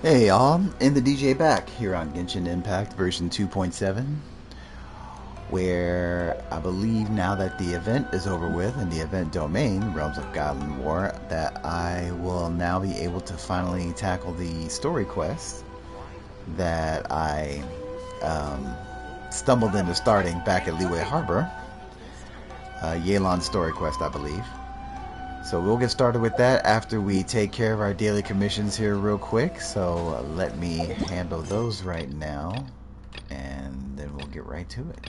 Hey y'all, in the DJ back here on Genshin Impact version 2.7, where I believe now that the event is over with and the event domain, Realms of God and War, that I will now be able to finally tackle the story quest that I stumbled into starting back at Liyue Harbor. Yelan's story quest, I believe. So we'll get started with that after we take care of our daily commissions here real quick. So let me handle those right now, and then we'll get right to it.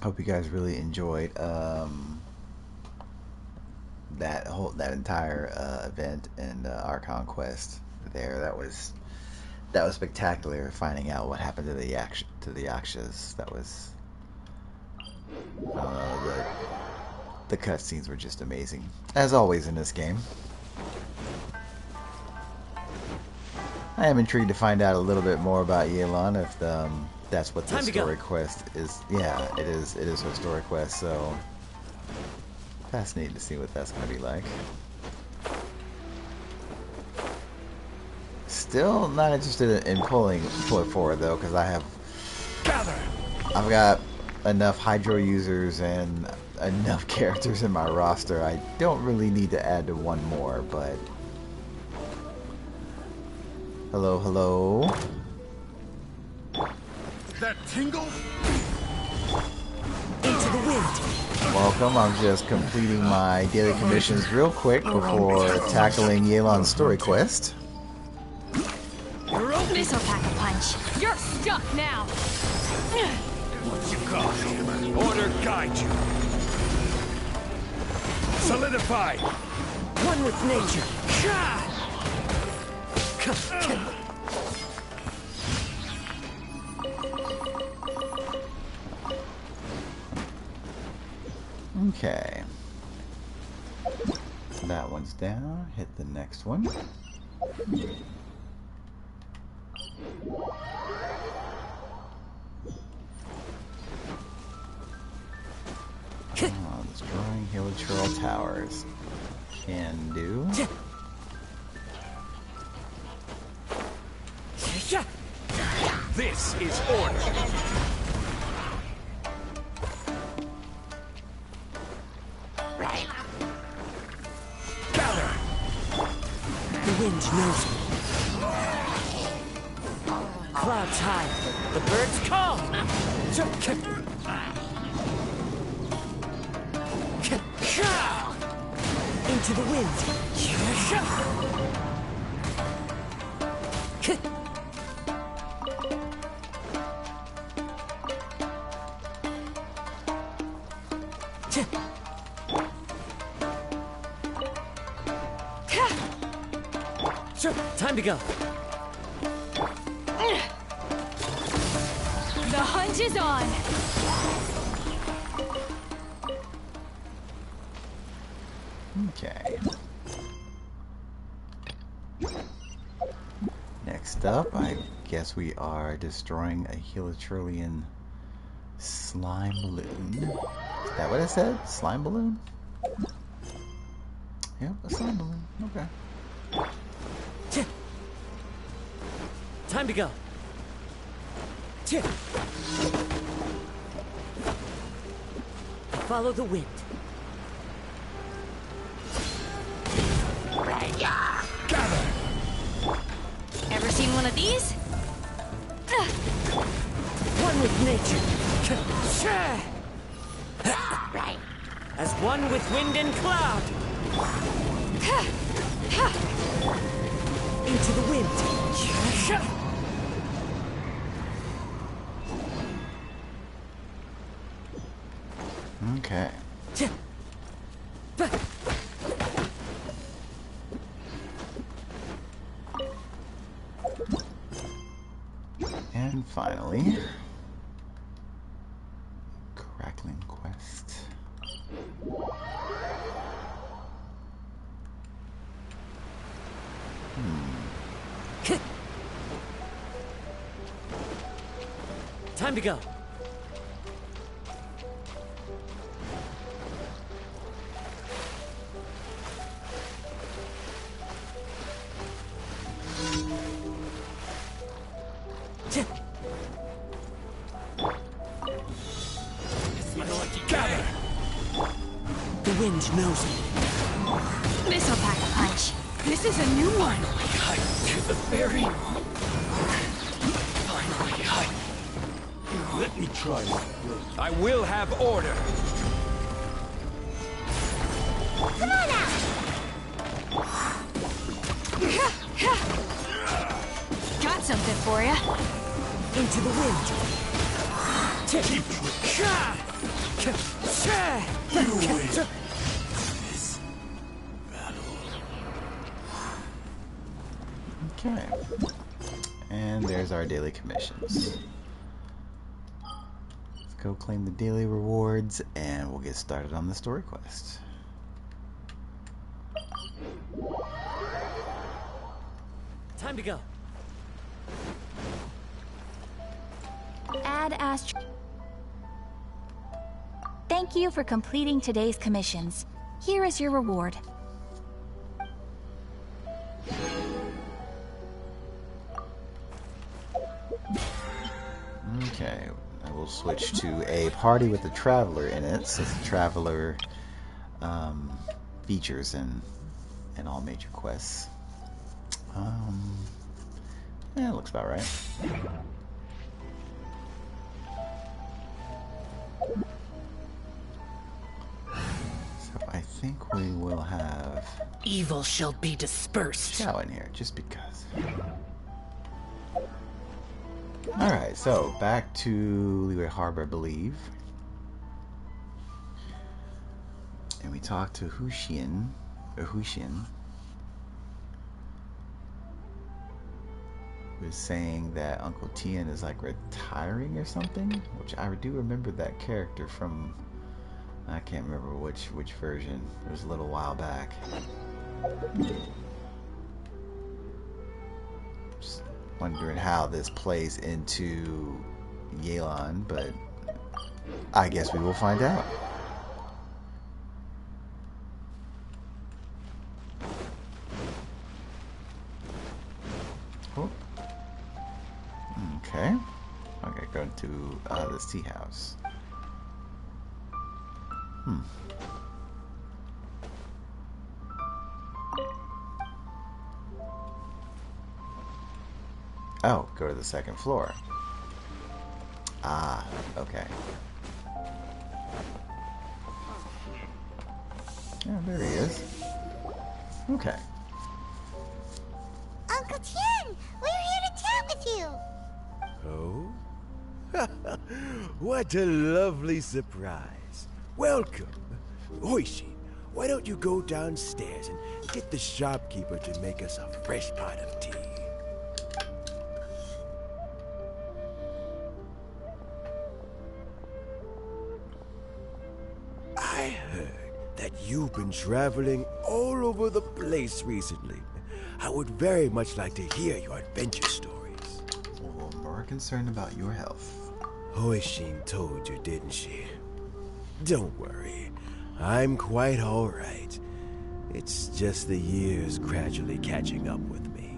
Hope you guys really enjoyed that entire event and our conquest there. That was spectacular, finding out what happened to the Yakshas. That was, I don't know, the cutscenes were just amazing, as always in this game. I am intrigued to find out a little bit more about Yelan, if that's what the story quest is. Yeah, it is her story quest, so fascinated to see what that's going to be like. Still not interested in pulling it forward though, because I've got enough Hydro users and enough characters in my roster. I don't really need to add to one more, but hello. That tingle? Into the wind. Welcome. I'm just completing my daily commissions real quick before tackling Yelan's story quest. This'll pack a punch. You're stuck now. What you got? Order guide you. Solidify. One with nature. Okay. That one's down. Hit the next one. Destroying Hilichurl Towers. Can do. This is order. Gather. The wind knows me. Clouds high. The birds call. Into the wind. Time to go. The hunt is on. Okay. Next up, I guess we are destroying a Hilichurlian slime balloon. Is that what it said? Slime balloon? Yep, a slime balloon. Okay. Time to go. Follow the wind. Gather. Ever seen one of these? One with nature. As one with wind and cloud. Into the wind. Okay. And finally, Crackling Quest. Time to go. Gather! The wind knows me. This'll pack a punch. This is a new one. Cut to the very... Finally, cut. Let me try it. I will have order. Come on out! Got something for ya. Into the wind. Keep you win. Okay. And there's our daily commissions. Let's go claim the daily rewards and we'll get started on the story quest. Time to go. Ad Ast. Thank you for completing today's commissions. Here is your reward. Okay, I will switch to a party with a traveler in it, since the traveler features in all major quests. Yeah, it looks about right. So I think we will have Evil shall be dispersed. Chow in here, just because. Alright, so back to Leeway Harbor, I believe. And we talked to Hushin, who was saying that Uncle Tien is like retiring or something, which I do remember that character from, I can't remember which version. It was a little while back. Just wondering how this plays into Yelan, but I guess we will find out. Oh. Okay. Okay, go to this tea house. Oh, go to the second floor. Ah, okay. Yeah, there he is. Okay. Uncle Tien, we're here to chat with you. Oh? What a lovely surprise. Welcome. Oishi, why don't you go downstairs and get the shopkeeper to make us a fresh pot of tea? I heard that you've been traveling all over the place recently. I would very much like to hear your adventure stories. Well, I'm more concerned about your health. Hoishin told you, didn't she? Don't worry. I'm quite all right. It's just the years gradually catching up with me.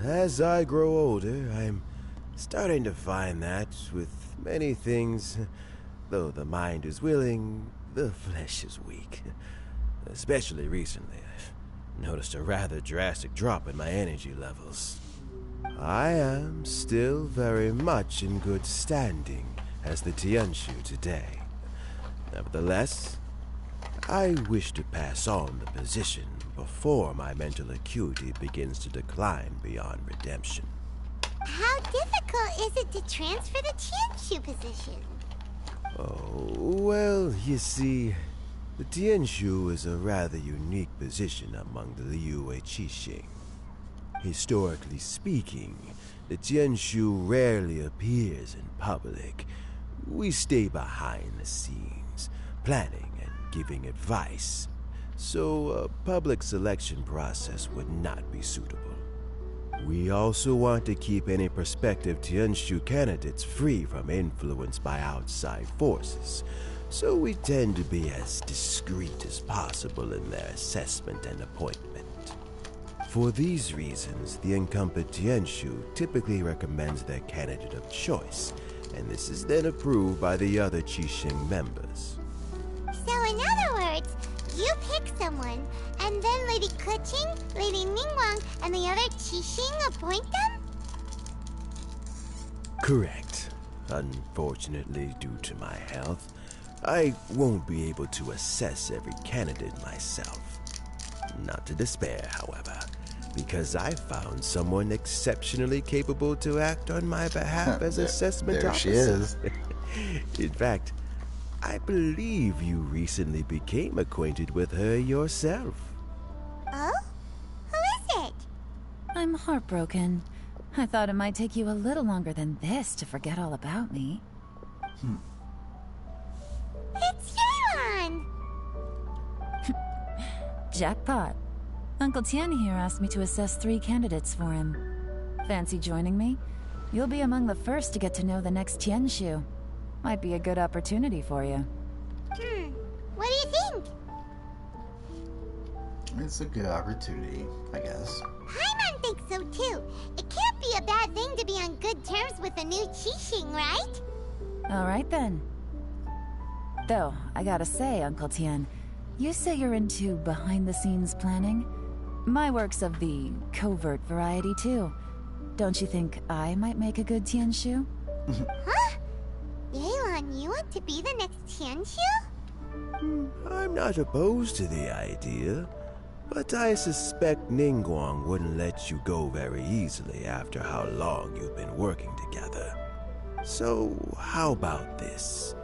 As I grow older, I'm starting to find that with many things, though the mind is willing, the flesh is weak. Especially recently, I've noticed a rather drastic drop in my energy levels. I am still very much in good standing as the Tianshu today. Nevertheless, I wish to pass on the position before my mental acuity begins to decline beyond redemption. How difficult is it to transfer the Tianshu position? Oh, well, you see, the Tianshu is a rather unique position among the Liyue Qixing. Historically speaking, the Tianshu rarely appears in public. We stay behind the scenes, planning and giving advice, so a public selection process would not be suitable. We also want to keep any prospective Tianshu candidates free from influence by outside forces, so we tend to be as discreet as possible in their assessment and appointment. For these reasons, the incumbent Tianshu typically recommends their candidate of choice, and this is then approved by the other Qixing members. So in other words, you pick someone, and then Lady Keqing, Lady Ningguang, and the other Qixing appoint them? Correct. Unfortunately, due to my health, I won't be able to assess every candidate myself. Not to despair, however, because I found someone exceptionally capable to act on my behalf as assessment there officer. she is. In fact, I believe you recently became acquainted with her yourself. Oh? Who is it? I'm heartbroken. I thought it might take you a little longer than this to forget all about me. It's Yelan! Jackpot. Uncle Tian here asked me to assess 3 candidates for him. Fancy joining me? You'll be among the first to get to know the next Tianshu. Might be a good opportunity for you. What do you think? It's a good opportunity, I guess. Paimon thinks so too. It can't be a bad thing to be on good terms with a new Qixing, right? Alright then. Though, I gotta say, Uncle Tian, you say you're into behind-the-scenes planning? My work's of the covert variety too. Don't you think I might make a good Tianshu? Huh? Yelan, you want to be the next Tianshu? I'm not opposed to the idea, but I suspect Ningguang wouldn't let you go very easily after how long you've been working together. So, how about this?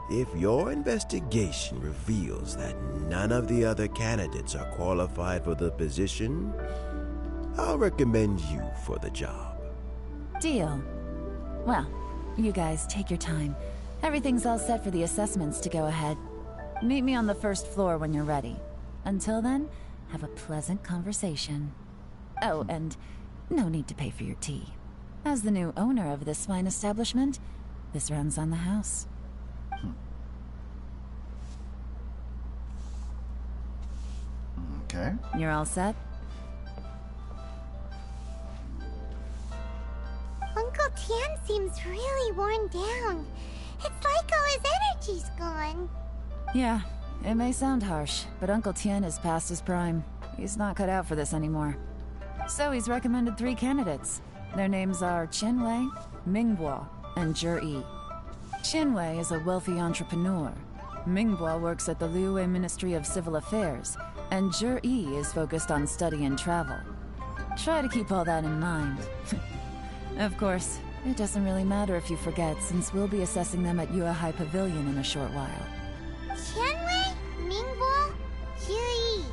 If your investigation reveals that none of the other candidates are qualified for the position, I'll recommend you for the job. Deal. Well, you guys take your time. Everything's all set for the assessments to go ahead. Meet me on the first floor when you're ready. Until then, have a pleasant conversation. Oh, and no need to pay for your tea. As the new owner of this fine establishment, this runs on the house. Okay. You're all set? Uncle Tian seems really worn down. It's like all his energy's gone. Yeah, it may sound harsh, but Uncle Tian is past his prime. He's not cut out for this anymore. So he's recommended 3 candidates. Their names are Qinwei, Mingguo, and Zhi. Qinwei is a wealthy entrepreneur. Mingguo works at the Liyue Ministry of Civil Affairs, and Zhi is focused on study and travel. Try to keep all that in mind. Of course, it doesn't really matter if you forget, since we'll be assessing them at Yuehai Pavilion in a short while. Qianwei, Ningguo, Zhi.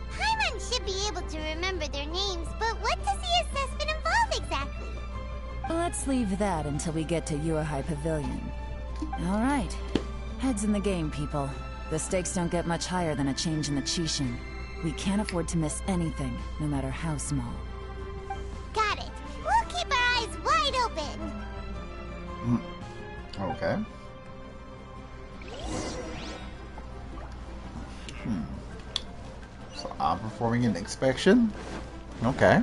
Paimon should be able to remember their names, but what does the assessment involve exactly? Let's leave that until we get to Yuehai Pavilion. All right. Heads in the game, people. The stakes don't get much higher than a change in the Qixing. We can't afford to miss anything, no matter how small. Got it. We'll keep our eyes wide open. Okay. So I'm performing an inspection? Okay.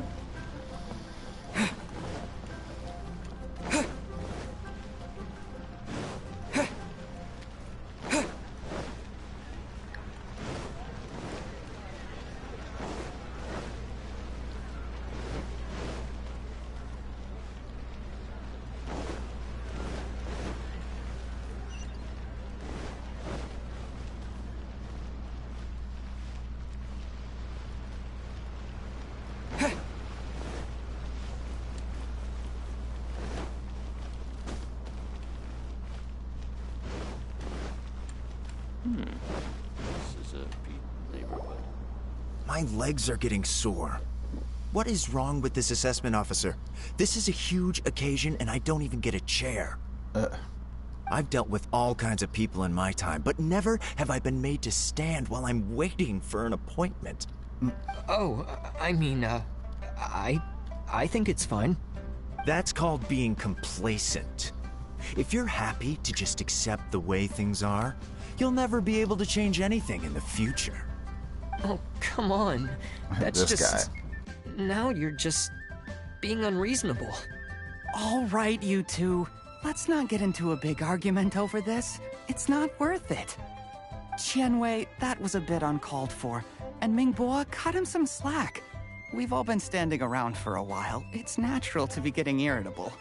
This is a beat neighborhood. My legs are getting sore. What is wrong with this assessment officer? This is a huge occasion and I don't even get a chair. I've dealt with all kinds of people in my time, but never have I been made to stand while I'm waiting for an appointment. Oh, I mean, I think it's fine. That's called being complacent. If you're happy to just accept the way things are, you'll never be able to change anything in the future. Oh, come on. That's This just... guy. now you're just being unreasonable. All right, you two. Let's not get into a big argument over this. It's not worth it. Qianwei, that was a bit uncalled for. And Mingbo, cut him some slack. We've all been standing around for a while. It's natural to be getting irritable.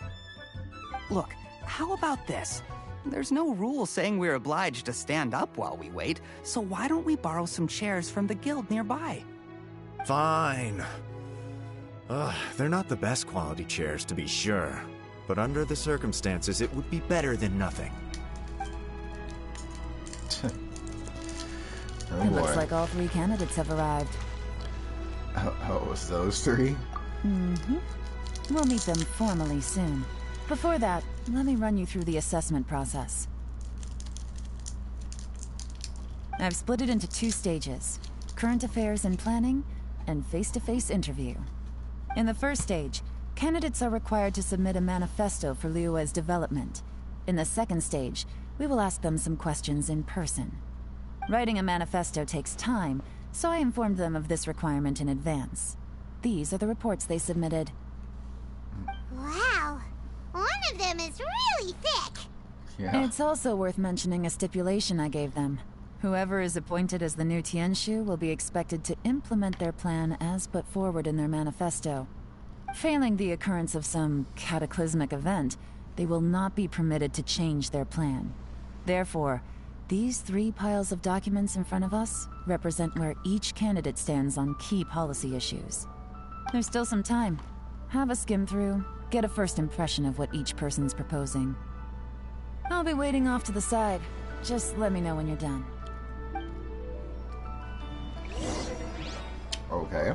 Look, how about this? There's no rule saying we're obliged to stand up while we wait, so why don't we borrow some chairs from the guild nearby? Fine. They're not the best quality chairs, to be sure. But under the circumstances, it would be better than nothing. Oh, It boy. looks like all 3 candidates have arrived. Oh, it's those 3? Mm-hmm. We'll meet them formally soon. Before that, let me run you through the assessment process. I've split it into 2 stages: current affairs and planning, and face-to-face interview. In the first stage, candidates are required to submit a manifesto for Liyue's development. In the second stage, we will ask them some questions in person. Writing a manifesto takes time, so I informed them of this requirement in advance. These are the reports they submitted. Wow. One of them is really thick. Yeah. It's also worth mentioning a stipulation I gave them. Whoever is appointed as the new Tianshu will be expected to implement their plan as put forward in their manifesto. Failing the occurrence of some cataclysmic event, they will not be permitted to change their plan. Therefore, these 3 piles of documents in front of us represent where each candidate stands on key policy issues. There's still some time. Have a skim through, get a first impression of what each person's proposing. I'll be waiting off to the side. Just let me know when you're done. Okay.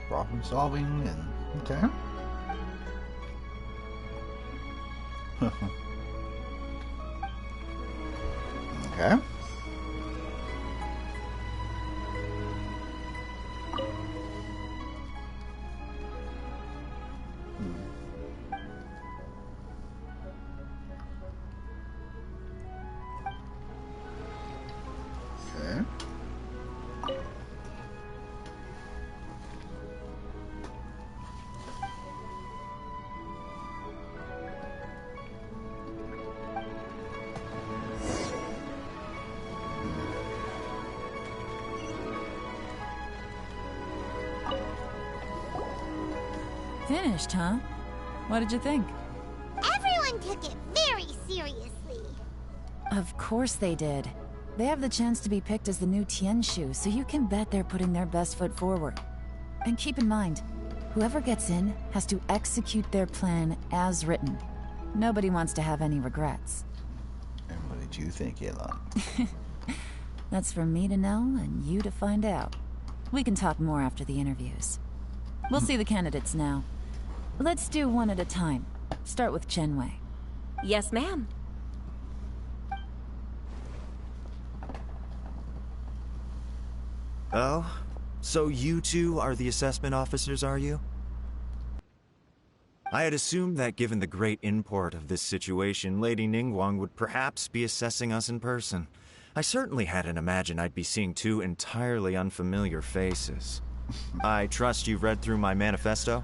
Problem solving and okay. Okay. Okay. Finished, huh? What did you think? Everyone took it very seriously. Of course they did. They have the chance to be picked as the new Tianshu, so you can bet they're putting their best foot forward. And keep in mind, whoever gets in has to execute their plan as written. Nobody wants to have any regrets. And what did you think, Elon? That's for me to know and you to find out. We can talk more after the interviews. We'll see the candidates now. Let's do one at a time. Start with Chenwei. Yes, ma'am. Oh? So you two are the assessment officers, are you? I had assumed that given the great import of this situation, Lady Ningguang would perhaps be assessing us in person. I certainly hadn't imagined I'd be seeing 2 entirely unfamiliar faces. I trust you've read through my manifesto?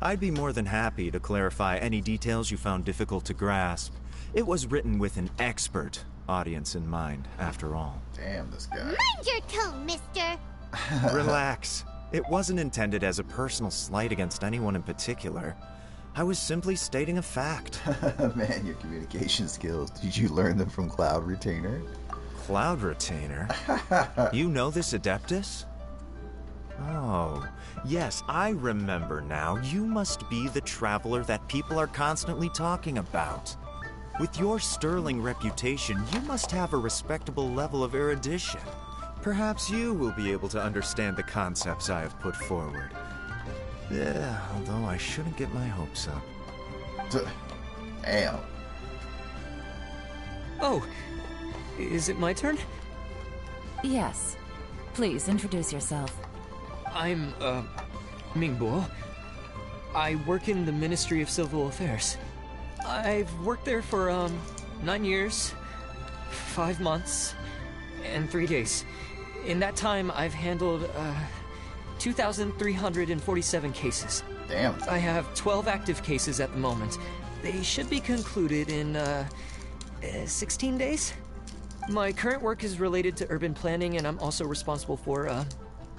I'd be more than happy to clarify any details you found difficult to grasp. It was written with an expert audience in mind, after all. Damn, this guy. Mind your tone, mister. Relax. It wasn't intended as a personal slight against anyone in particular. I was simply stating a fact. Man, your communication skills. Did you learn them from Cloud Retainer? Cloud Retainer? You know this Adeptus? Oh, yes, I remember now. You must be the traveler that people are constantly talking about. With your sterling reputation, you must have a respectable level of erudition. Perhaps you will be able to understand the concepts I have put forward. Yeah, although I shouldn't get my hopes up. Damn. Oh, is it my turn? Yes. Please, introduce yourself. I'm, Mingbo. I work in the Ministry of Civil Affairs. I've worked there for, 9 years, 5 months, and 3 days. In that time, I've handled, 2,347 cases. Damn. I have 12 active cases at the moment. They should be concluded in, 16 days? My current work is related to urban planning, and I'm also responsible for,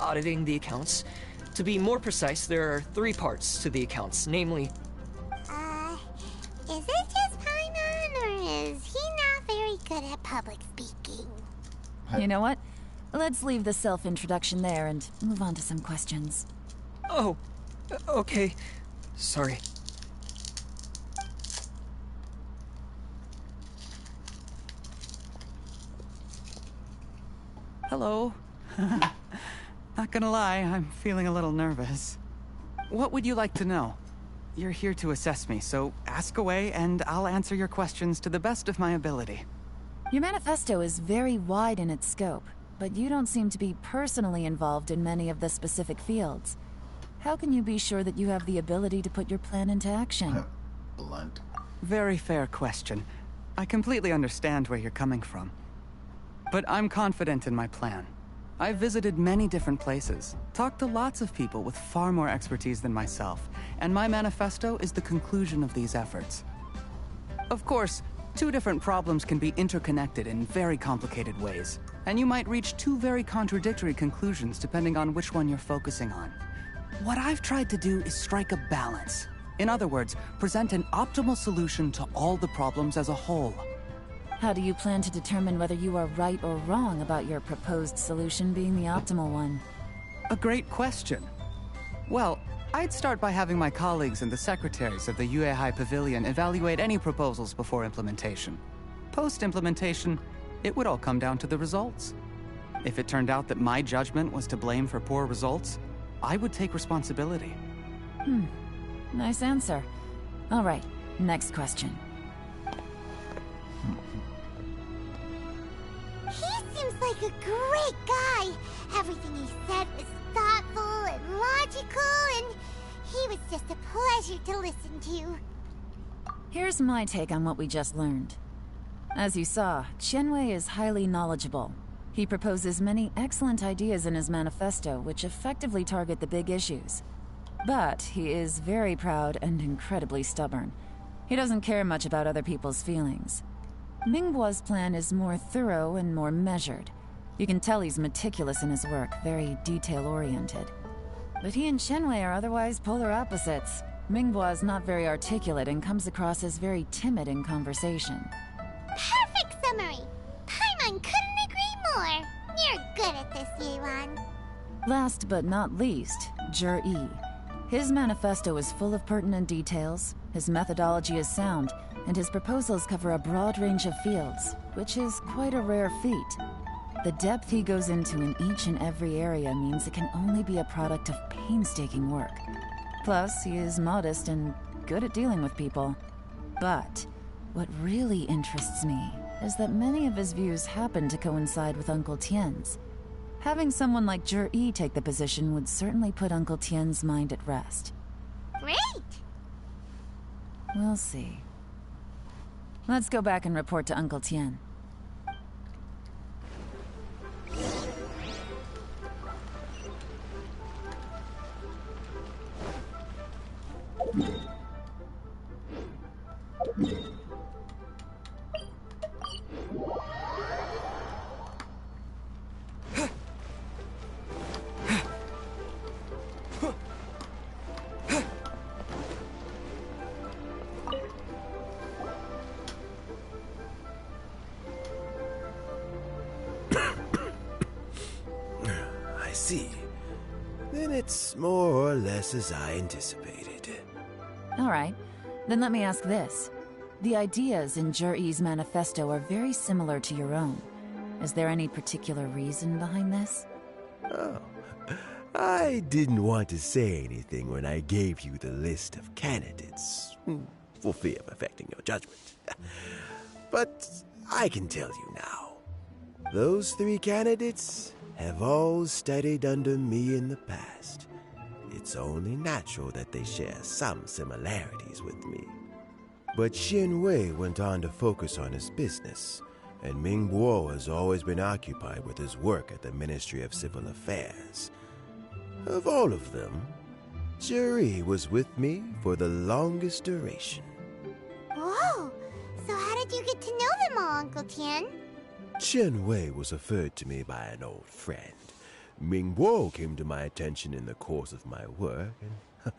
auditing the accounts. To be more precise, there are 3 parts to the accounts, namely... Is it just Paimon, or is he not very good at public speaking? You know what? Let's leave the self-introduction there and move on to some questions. Oh, okay. Sorry. Hello. Not gonna lie, I'm feeling a little nervous. What would you like to know? You're here to assess me, so ask away and I'll answer your questions to the best of my ability. Your manifesto is very wide in its scope, but you don't seem to be personally involved in many of the specific fields. How can you be sure that you have the ability to put your plan into action? Blunt. Very fair question. I completely understand where you're coming from. But I'm confident in my plan. I've visited many different places, talked to lots of people with far more expertise than myself, and my manifesto is the conclusion of these efforts. Of course, 2 different problems can be interconnected in very complicated ways, and you might reach 2 very contradictory conclusions depending on which one you're focusing on. What I've tried to do is strike a balance. In other words, present an optimal solution to all the problems as a whole. How do you plan to determine whether you are right or wrong about your proposed solution being the optimal one? A great question. Well, I'd start by having my colleagues and the secretaries of the Yuehai Pavilion evaluate any proposals before implementation. Post-implementation, it would all come down to the results. If it turned out that my judgment was to blame for poor results, I would take responsibility. Nice answer. All right, next question. He seems like a great guy. Everything he said was thoughtful and logical, and he was just a pleasure to listen to. Here's my take on what we just learned. As you saw, Qianwei is highly knowledgeable. He proposes many excellent ideas in his manifesto which effectively target the big issues. But he is very proud and incredibly stubborn. He doesn't care much about other people's feelings. Mingbo's plan is more thorough and more measured. You can tell he's meticulous in his work, very detail-oriented. But he and Qianwei are otherwise polar opposites. Mingbo is not very articulate and comes across as very timid in conversation. Perfect summary! Paimon couldn't agree more! You're good at this, Yelan. Last but not least, Jur-E. His manifesto is full of pertinent details, his methodology is sound, and his proposals cover a broad range of fields, which is quite a rare feat. The depth he goes into in each and every area means it can only be a product of painstaking work. Plus, he is modest and good at dealing with people. But what really interests me is that many of his views happen to coincide with Uncle Tien's. Having someone like Jur-E take the position would certainly put Uncle Tien's mind at rest. Great! We'll see. Let's go back and report to Uncle Tien. I see. Then it's more or less as I anticipated. All right, then let me ask this. The ideas in Jur-E's manifesto are very similar to your own. Is there any particular reason behind this? Oh, I didn't want to say anything when I gave you the list of candidates. for fear of affecting your judgment. But I can tell you now, those 3 candidates have all studied under me in the past. It's only natural that they share some similarities with me. But Xin Wei went on to focus on his business, and Ming Guo has always been occupied with his work at the Ministry of Civil Affairs. Of all of them, Juri was with me for the longest duration. Whoa! So how did you get to know them all, Uncle Tian? Chen Wei was referred to me by an old friend. Ming Guo came to my attention in the course of my work, and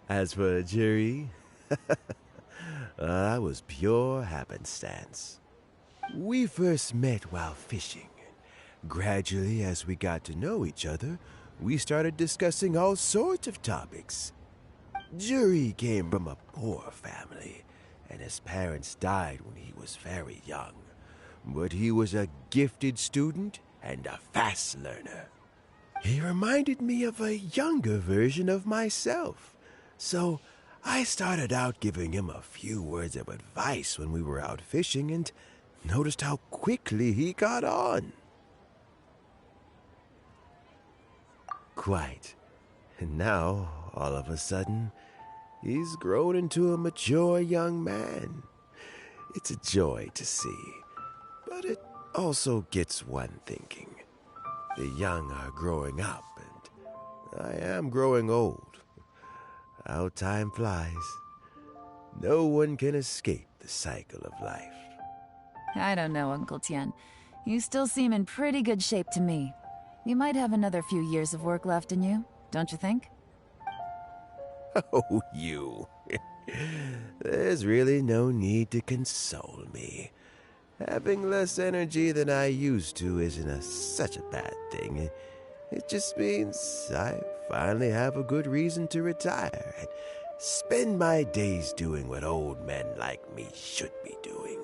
as for Juri, that was pure happenstance. We first met while fishing. Gradually, as we got to know each other, we started discussing all sorts of topics. Juri came from a poor family, and his parents died when he was very young. But he was a gifted student and a fast learner. He reminded me of a younger version of myself, so I started out giving him a few words of advice when we were out fishing and noticed how quickly he got on. Quite. And now, all of a sudden, he's grown into a mature young man. It's a joy to see, but it also gets one thinking. The young are growing up, and I am growing old. How time flies. No one can escape the cycle of life. I don't know, Uncle Tian. You still seem in pretty good shape to me. You might have another few years of work left in you, don't you think? Oh, you. There's really no need to console me. Having less energy than I used to isn't such a bad thing. It just means I finally have a good reason to retire and spend my days doing what old men like me should be doing.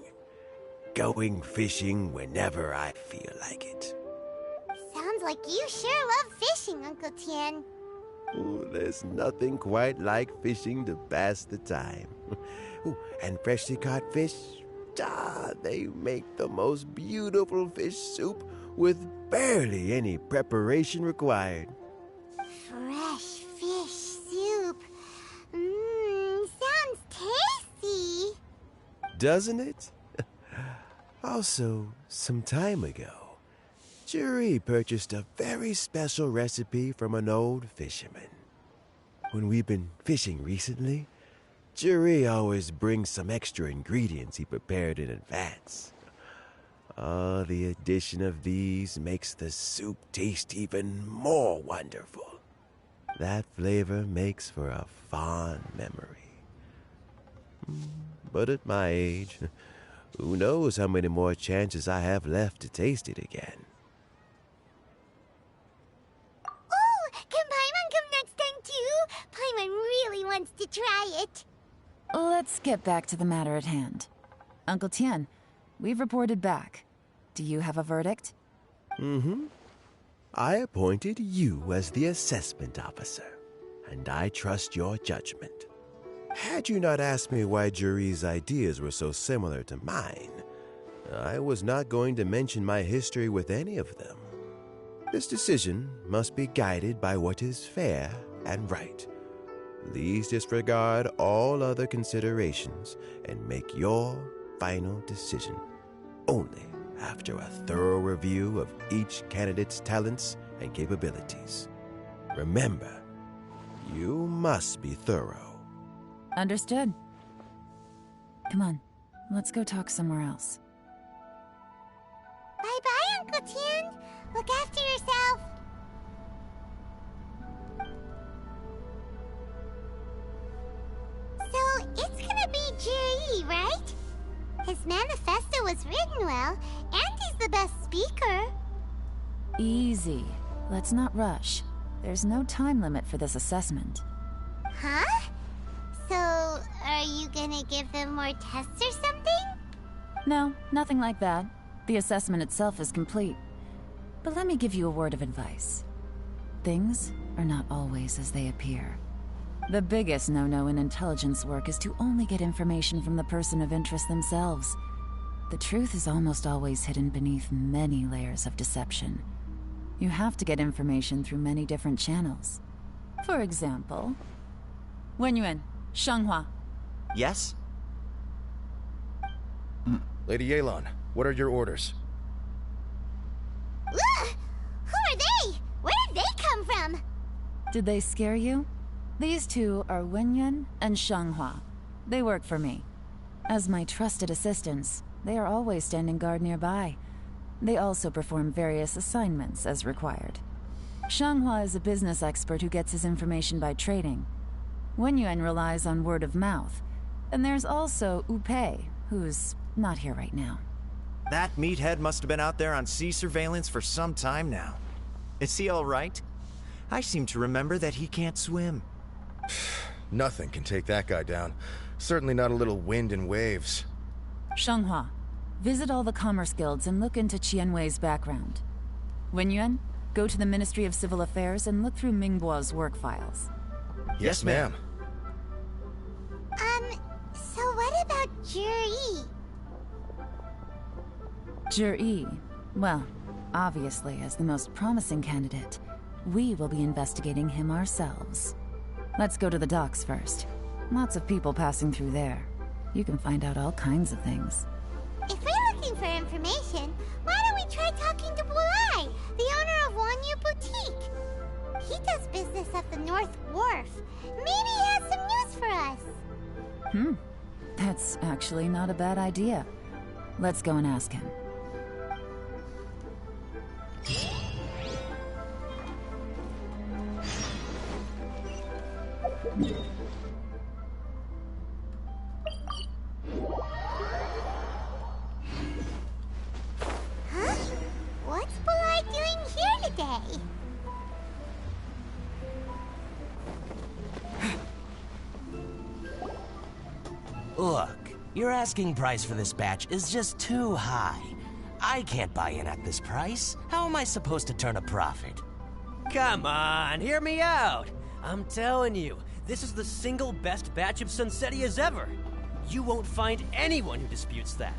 Going fishing whenever I feel like it. Sounds like you sure love fishing, Uncle Tian. Ooh, there's nothing quite like fishing to pass the time. Ooh, and freshly caught fish, they make the most beautiful fish soup with barely any preparation required. Fresh fish soup. Sounds tasty. Doesn't it? Also, some time ago, Juri purchased a very special recipe from an old fisherman. When we've been fishing recently, Juri always brings some extra ingredients he prepared in advance. The addition of these makes the soup taste even more wonderful. That flavor makes for a fond memory. But at my age, who knows how many more chances I have left to taste it again. Oh, can Paimon come next time too? Paimon really wants to try it. Let's get back to the matter at hand. Uncle Tian, we've reported back. Do you have a verdict? I appointed you as the assessment officer, and I trust your judgment. Had you not asked me why Juri's ideas were so similar to mine, I was not going to mention my history with any of them. This decision must be guided by what is fair and right. Please disregard all other considerations and make your final decision only after a thorough review of each candidate's talents and capabilities. Remember, you must be thorough. Understood. Come on, let's go talk somewhere else. Bye-bye, Uncle Tian. Look after yourself. So, it's gonna be Jiri, right? His manifesto was written well, and he's the best speaker. Easy. Let's not rush. There's no time limit for this assessment. Huh? So, are you gonna give them more tests or something? No, nothing like that. The assessment itself is complete. But let me give you a word of advice. Things are not always as they appear. The biggest no-no in intelligence work is to only get information from the person of interest themselves. The truth is almost always hidden beneath many layers of deception. You have to get information through many different channels. For example, Wenyuan, Shanghua. Yes? Lady Yelan, what are your orders? Ugh! Who are they? Where did they come from? Did they scare you? These two are Wenyuan and Shanghua. They work for me. As my trusted assistants, they are always standing guard nearby. They also perform various assignments as required. Shanghua is a business expert who gets his information by trading. Wenyuan relies on word of mouth. And there's also Upei, who's not here right now. That meathead must have been out there on sea surveillance for some time now. Is he all right? I seem to remember that he can't swim. Nothing can take that guy down. Certainly not a little wind and waves. Shanghua, visit all the commerce guilds and look into Qianwei's background. Wenyuan, go to the Ministry of Civil Affairs and look through Mingbuo's work files. Yes, ma'am. So what about Juri? Juri, well, obviously as the most promising candidate, we will be investigating him ourselves. Let's go to the docks first. Lots of people passing through there. You can find out all kinds of things. If we're looking for information, why don't we try talking to Bulai, the owner of Wanyu Boutique? He does business at the North Wharf. Maybe he has some news for us. That's actually not a bad idea. Let's go and ask him. Huh? What's Bulai doing here today? Look, your asking price for this batch is just too high. I can't buy in at this price. How am I supposed to turn a profit? Come on, hear me out. I'm telling you, this is the single best batch of Sunsetias ever. You won't find anyone who disputes that.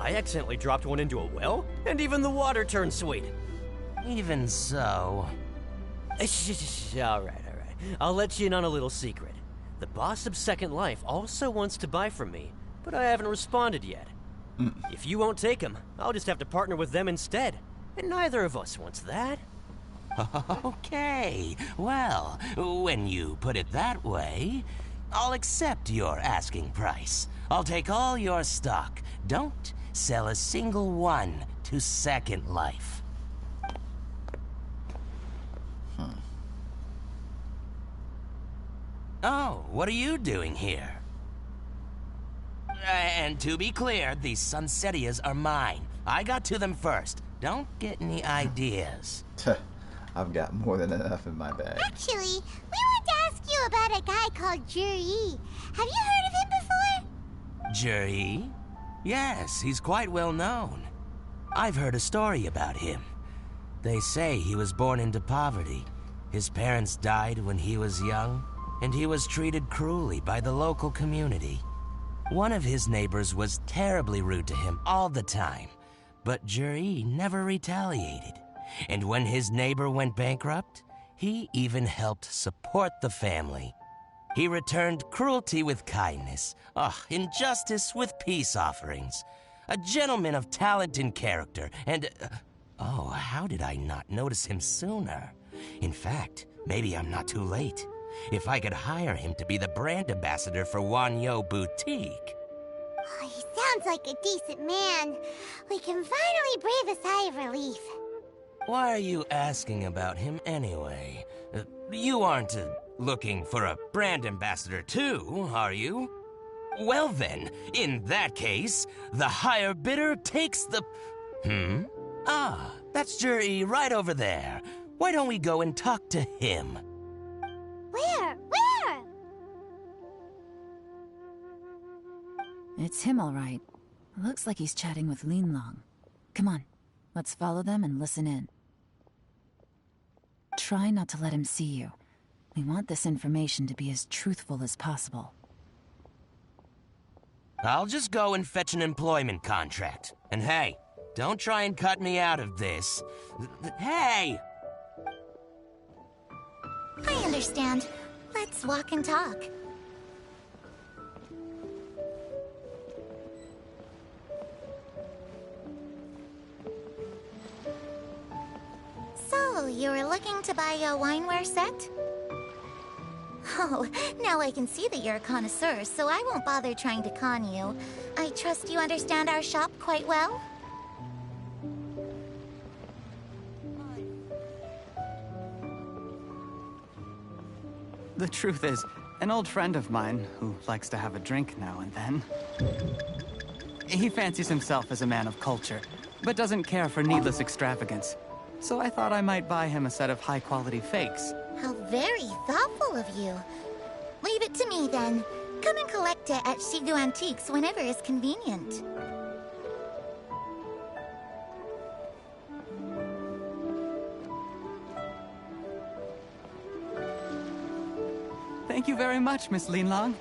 I accidentally dropped one into a well, and even the water turned sweet. Even so... All right. I'll let you in on a little secret. The boss of Second Life also wants to buy from me, but I haven't responded yet. If you won't take him, I'll just have to partner with them instead. And neither of us wants that. Okay, well, when you put it that way, I'll accept your asking price. I'll take all your stock. Don't sell a single one to Second Life. Oh, what are you doing here? And to be clear, these Sunsetias are mine. I got to them first. Don't get any ideas. I've got more than enough in my bag. Actually, we want to ask you about a guy called Juri. Have you heard of him before? Juri? Yes, he's quite well known. I've heard a story about him. They say he was born into poverty. His parents died when he was young, and he was treated cruelly by the local community. One of his neighbors was terribly rude to him all the time, but Juri never retaliated. And when his neighbor went bankrupt, he even helped support the family. He returned cruelty with kindness, injustice with peace offerings. A gentleman of talent and character, and... how did I not notice him sooner? In fact, maybe I'm not too late. If I could hire him to be the brand ambassador for Wanyu Boutique. Oh, he sounds like a decent man. We can finally breathe a sigh of relief. Why are you asking about him anyway? You aren't looking for a brand ambassador too, are you? Well then, in that case, the higher bidder takes the... that's Juri right over there. Why don't we go and talk to him? Where? It's him, all right. Looks like he's chatting with Linlong. Come on, let's follow them and listen in. Try not to let him see you. We want this information to be as truthful as possible. I'll just go and fetch an employment contract. And hey, don't try and cut me out of this. Hey! I understand. Let's walk and talk. So, you were looking to buy a wineware set? Oh, now I can see that you're a connoisseur, so I won't bother trying to con you. I trust you understand our shop quite well? The truth is, an old friend of mine, who likes to have a drink now and then, he fancies himself as a man of culture, but doesn't care for needless extravagance. So I thought I might buy him a set of high-quality fakes. How very thoughtful of you. Leave it to me, then. Come and collect it at Shigu Antiques whenever is convenient. Thank you very much, Miss Linlong.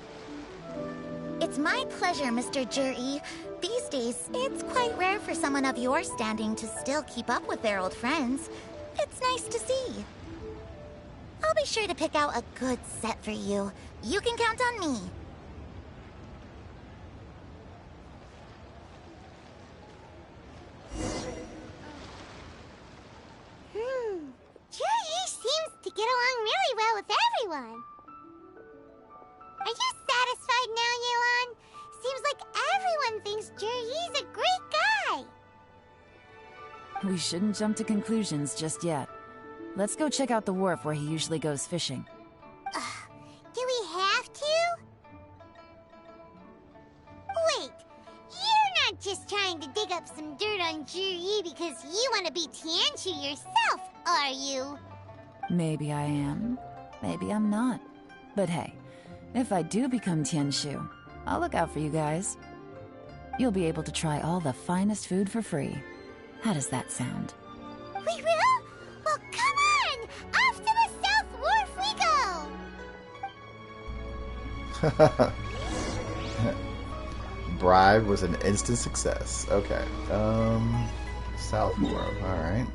It's my pleasure, Mr. Juri. These days, it's quite rare for someone of your standing to still keep up with their old friends. It's nice to see. I'll be sure to pick out a good set for you. You can count on me. Juri seems to get along really well with everyone. Are you satisfied now, Yelan? Seems like everyone thinks Juri's a great guy. We shouldn't jump to conclusions just yet. Let's go check out the wharf where he usually goes fishing. Do we have to? Wait, you're not just trying to dig up some dirt on Juri because you want to be Tianshu yourself, are you? Maybe I am. Maybe I'm not. But hey, if I do become Tianshu, I'll look out for you guys. You'll be able to try all the finest food for free. How does that sound? We will? Well, come on! Off to the South Wharf we go! Bribe was an instant success. Okay. South Wharf, alright.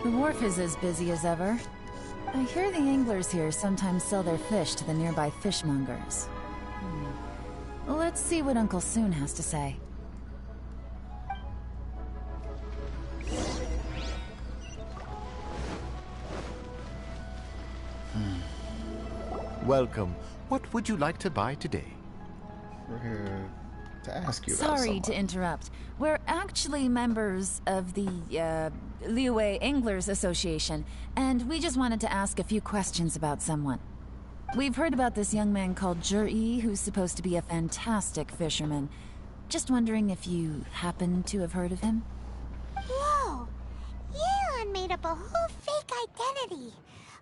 The wharf is as busy as ever. I hear the anglers here sometimes sell their fish to the nearby fishmongers. Let's see what Uncle Soon has to say. Welcome. What would you like to buy today? We're here to ask you about Sorry someone. to interrupt. We're actually members of the, Liyue Anglers Association, and we just wanted to ask a few questions about someone. We've heard about this young man called Juri, who's supposed to be a fantastic fisherman. Just wondering if you happen to have heard of him? Whoa! Yelan made up a whole fake identity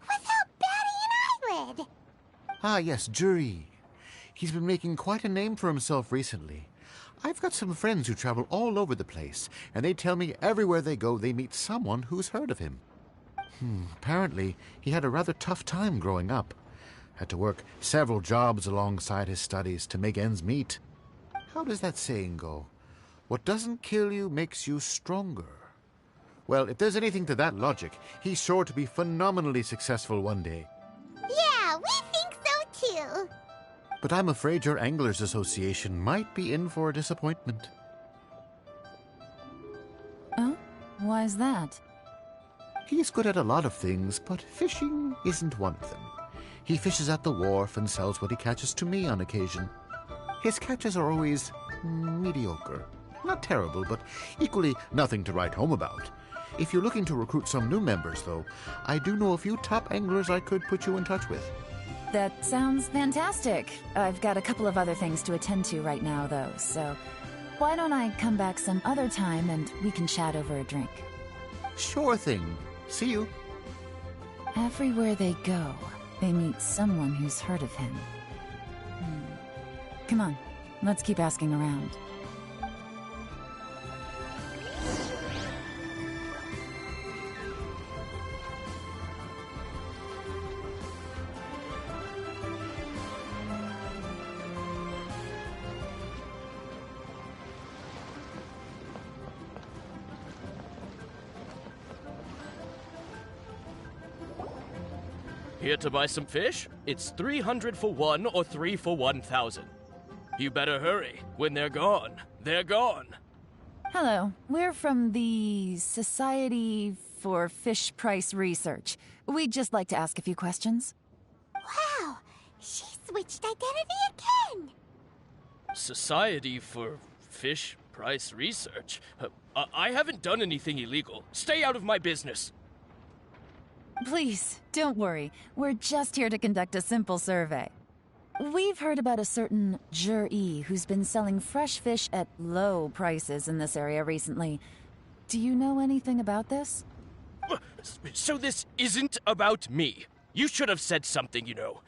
without batting an eyelid! Ah, yes, Juri. He's been making quite a name for himself recently. I've got some friends who travel all over the place, and they tell me everywhere they go they meet someone who's heard of him. Apparently, he had a rather tough time growing up. Had to work several jobs alongside his studies to make ends meet. How does that saying go? What doesn't kill you makes you stronger. Well, if there's anything to that logic, he's sure to be phenomenally successful one day. Yeah, we think so too! But I'm afraid your Anglers Association might be in for a disappointment. Oh? Why is that? He's good at a lot of things, but fishing isn't one of them. He fishes at the wharf and sells what he catches to me on occasion. His catches are always mediocre. Not terrible, but equally nothing to write home about. If you're looking to recruit some new members, though, I do know a few top anglers I could put you in touch with. That sounds fantastic. I've got a couple of other things to attend to right now, though, so why don't I come back some other time and we can chat over a drink? Sure thing. See you. Everywhere they go, they meet someone who's heard of him. Come on, let's keep asking around. Here to buy some fish? It's 300 for one or 3 for 1,000. You better hurry. When they're gone, they're gone. Hello, we're from the Society for Fish Price Research. We'd just like to ask a few questions. Wow, she switched identity again. Society for Fish Price Research? I haven't done anything illegal. Stay out of my business. Please, don't worry. We're just here to conduct a simple survey. We've heard about a certain Jur-E who's been selling fresh fish at low prices in this area recently. Do you know anything about this? So this isn't about me. You should have said something, you know.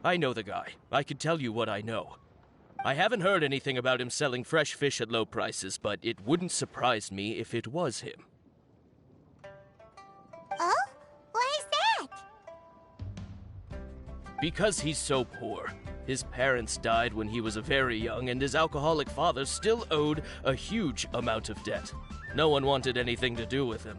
I know the guy. I can tell you what I know. I haven't heard anything about him selling fresh fish at low prices, but it wouldn't surprise me if it was him. Oh? Why is that? Because he's so poor. His parents died when he was very young, and his alcoholic father still owed a huge amount of debt. No one wanted anything to do with him.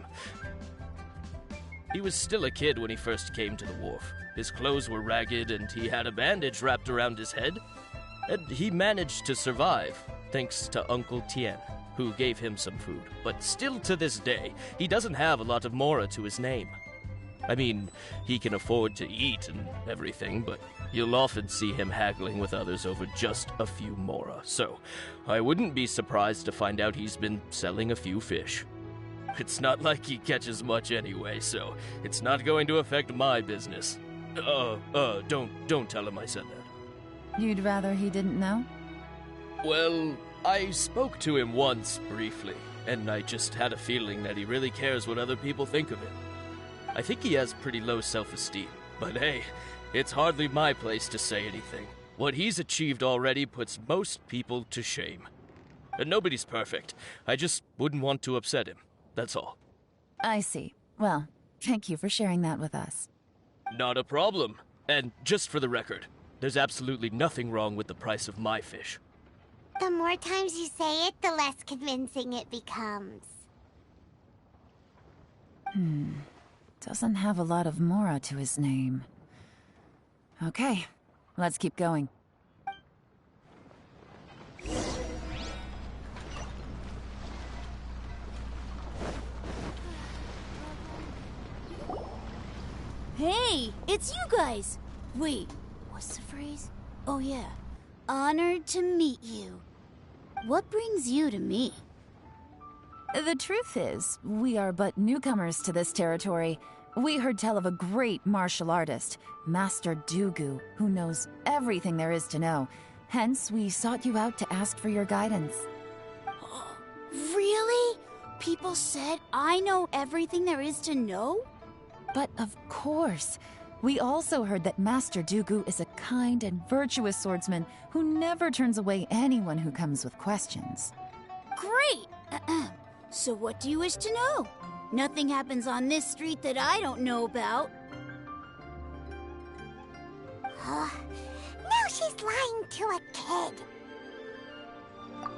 He was still a kid when he first came to the wharf. His clothes were ragged, and he had a bandage wrapped around his head. And he managed to survive, thanks to Uncle Tien, who gave him some food. But still to this day, he doesn't have a lot of mora to his name. I mean, he can afford to eat and everything, but you'll often see him haggling with others over just a few mora. So, I wouldn't be surprised to find out he's been selling a few fish. It's not like he catches much anyway, so it's not going to affect my business. Don't tell him I said that. You'd rather he didn't know? Well, I spoke to him once, briefly, and I just had a feeling that he really cares what other people think of him. I think he has pretty low self-esteem, but hey, it's hardly my place to say anything. What he's achieved already puts most people to shame. And nobody's perfect. I just wouldn't want to upset him, that's all. I see. Well, thank you for sharing that with us. Not a problem. And just for the record, there's absolutely nothing wrong with the price of my fish. The more times you say it, the less convincing it becomes. Doesn't have a lot of mora to his name. Okay, let's keep going. Hey, it's you guys! Wait, what's the phrase? Oh yeah, honored to meet you. What brings you to me? The truth is, we are but newcomers to this territory. We heard tell of a great martial artist, Master Dugu, who knows everything there is to know. Hence, we sought you out to ask for your guidance. Really? People said I know everything there is to know? But of course. We also heard that Master Dugu is a kind and virtuous swordsman who never turns away anyone who comes with questions. Great! So what do you wish to know? Nothing happens on this street that I don't know about. Now she's lying to a kid.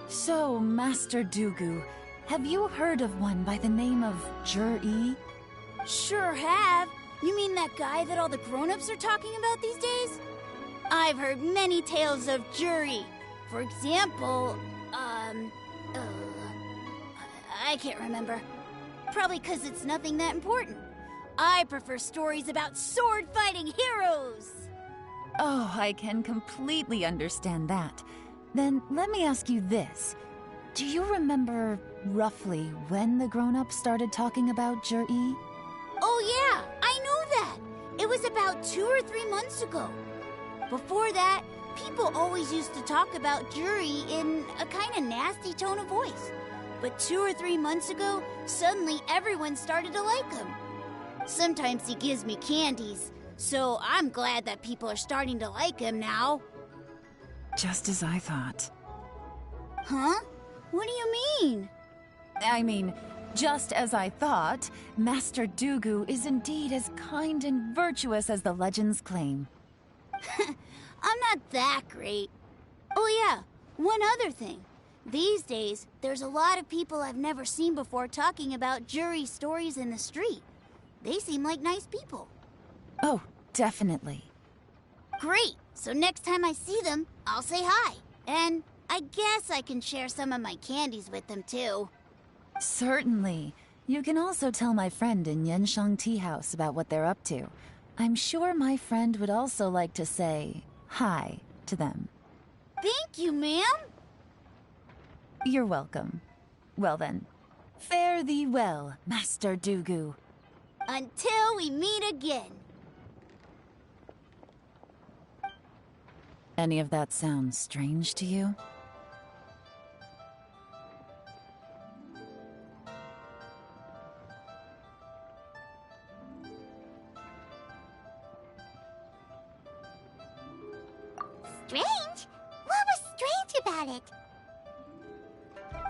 So, Master Dugu, have you heard of one by the name of Jur-E? Sure have. You mean that guy that all the grown-ups are talking about these days? I've heard many tales of Juri. For example, I can't remember. Probably because it's nothing that important. I prefer stories about sword-fighting heroes. Oh, I can completely understand that. Then let me ask you this. Do you remember roughly when the grown-ups started talking about Jur-E? Oh yeah, I know that. It was about 2 or 3 months ago. Before that, people always used to talk about Jury in a kind of nasty tone of voice. But 2 or 3 months ago, suddenly everyone started to like him. Sometimes he gives me candies, so I'm glad that people are starting to like him now. Just as I thought. Huh? What do you mean? I mean, just as I thought, Master Dugu is indeed as kind and virtuous as the legends claim. I'm not that great. Oh yeah, one other thing. These days, there's a lot of people I've never seen before talking about Jury stories in the street. They seem like nice people. Oh, definitely. Great! So next time I see them, I'll say hi. And I guess I can share some of my candies with them too. Certainly. You can also tell my friend in Yenshang Tea House about what they're up to. I'm sure my friend would also like to say hi to them. Thank you, ma'am. You're welcome. Well then, fare thee well, Master Dugu. Until we meet again. Any of that sound strange to you? Strange? What was strange about it?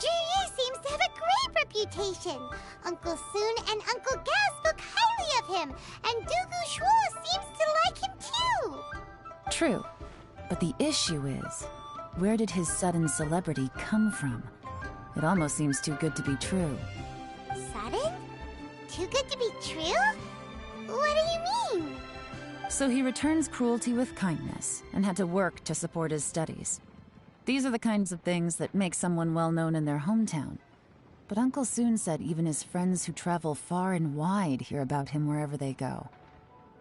Juyi seems to have a great reputation. Uncle Soon and Uncle Gao spoke highly of him, and Dugu Shuo seems to like him too. True. But the issue is, where did his sudden celebrity come from? It almost seems too good to be true. Sudden? Too good to be true? What do you mean? So he returns cruelty with kindness, and had to work to support his studies. These are the kinds of things that make someone well known in their hometown. But Uncle Soon said even his friends who travel far and wide hear about him wherever they go.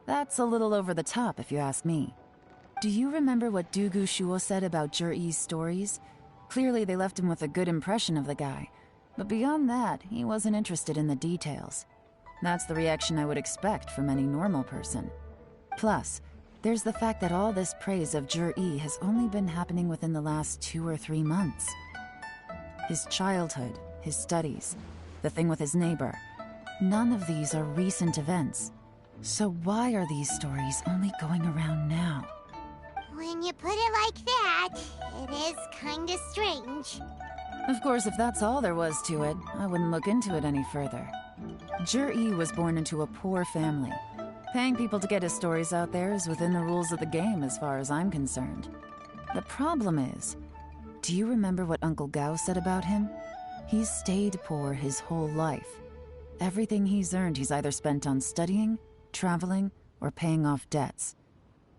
That's a little over the top, if you ask me. Do you remember what Dugu Shuo said about Jur-E's stories? Clearly they left him with a good impression of the guy. But beyond that, he wasn't interested in the details. That's the reaction I would expect from any normal person. Plus, there's the fact that all this praise of Jur-E has only been happening within the last 2 or 3 months. His childhood, his studies, the thing with his neighbor. None of these are recent events. So why are these stories only going around now? When you put it like that, it is kinda strange. Of course, if that's all there was to it, I wouldn't look into it any further. Jur-E was born into a poor family. Paying people to get his stories out there is within the rules of the game as far as I'm concerned. The problem is, do you remember what Uncle Gao said about him? He's stayed poor his whole life. Everything he's earned he's either spent on studying, traveling, or paying off debts.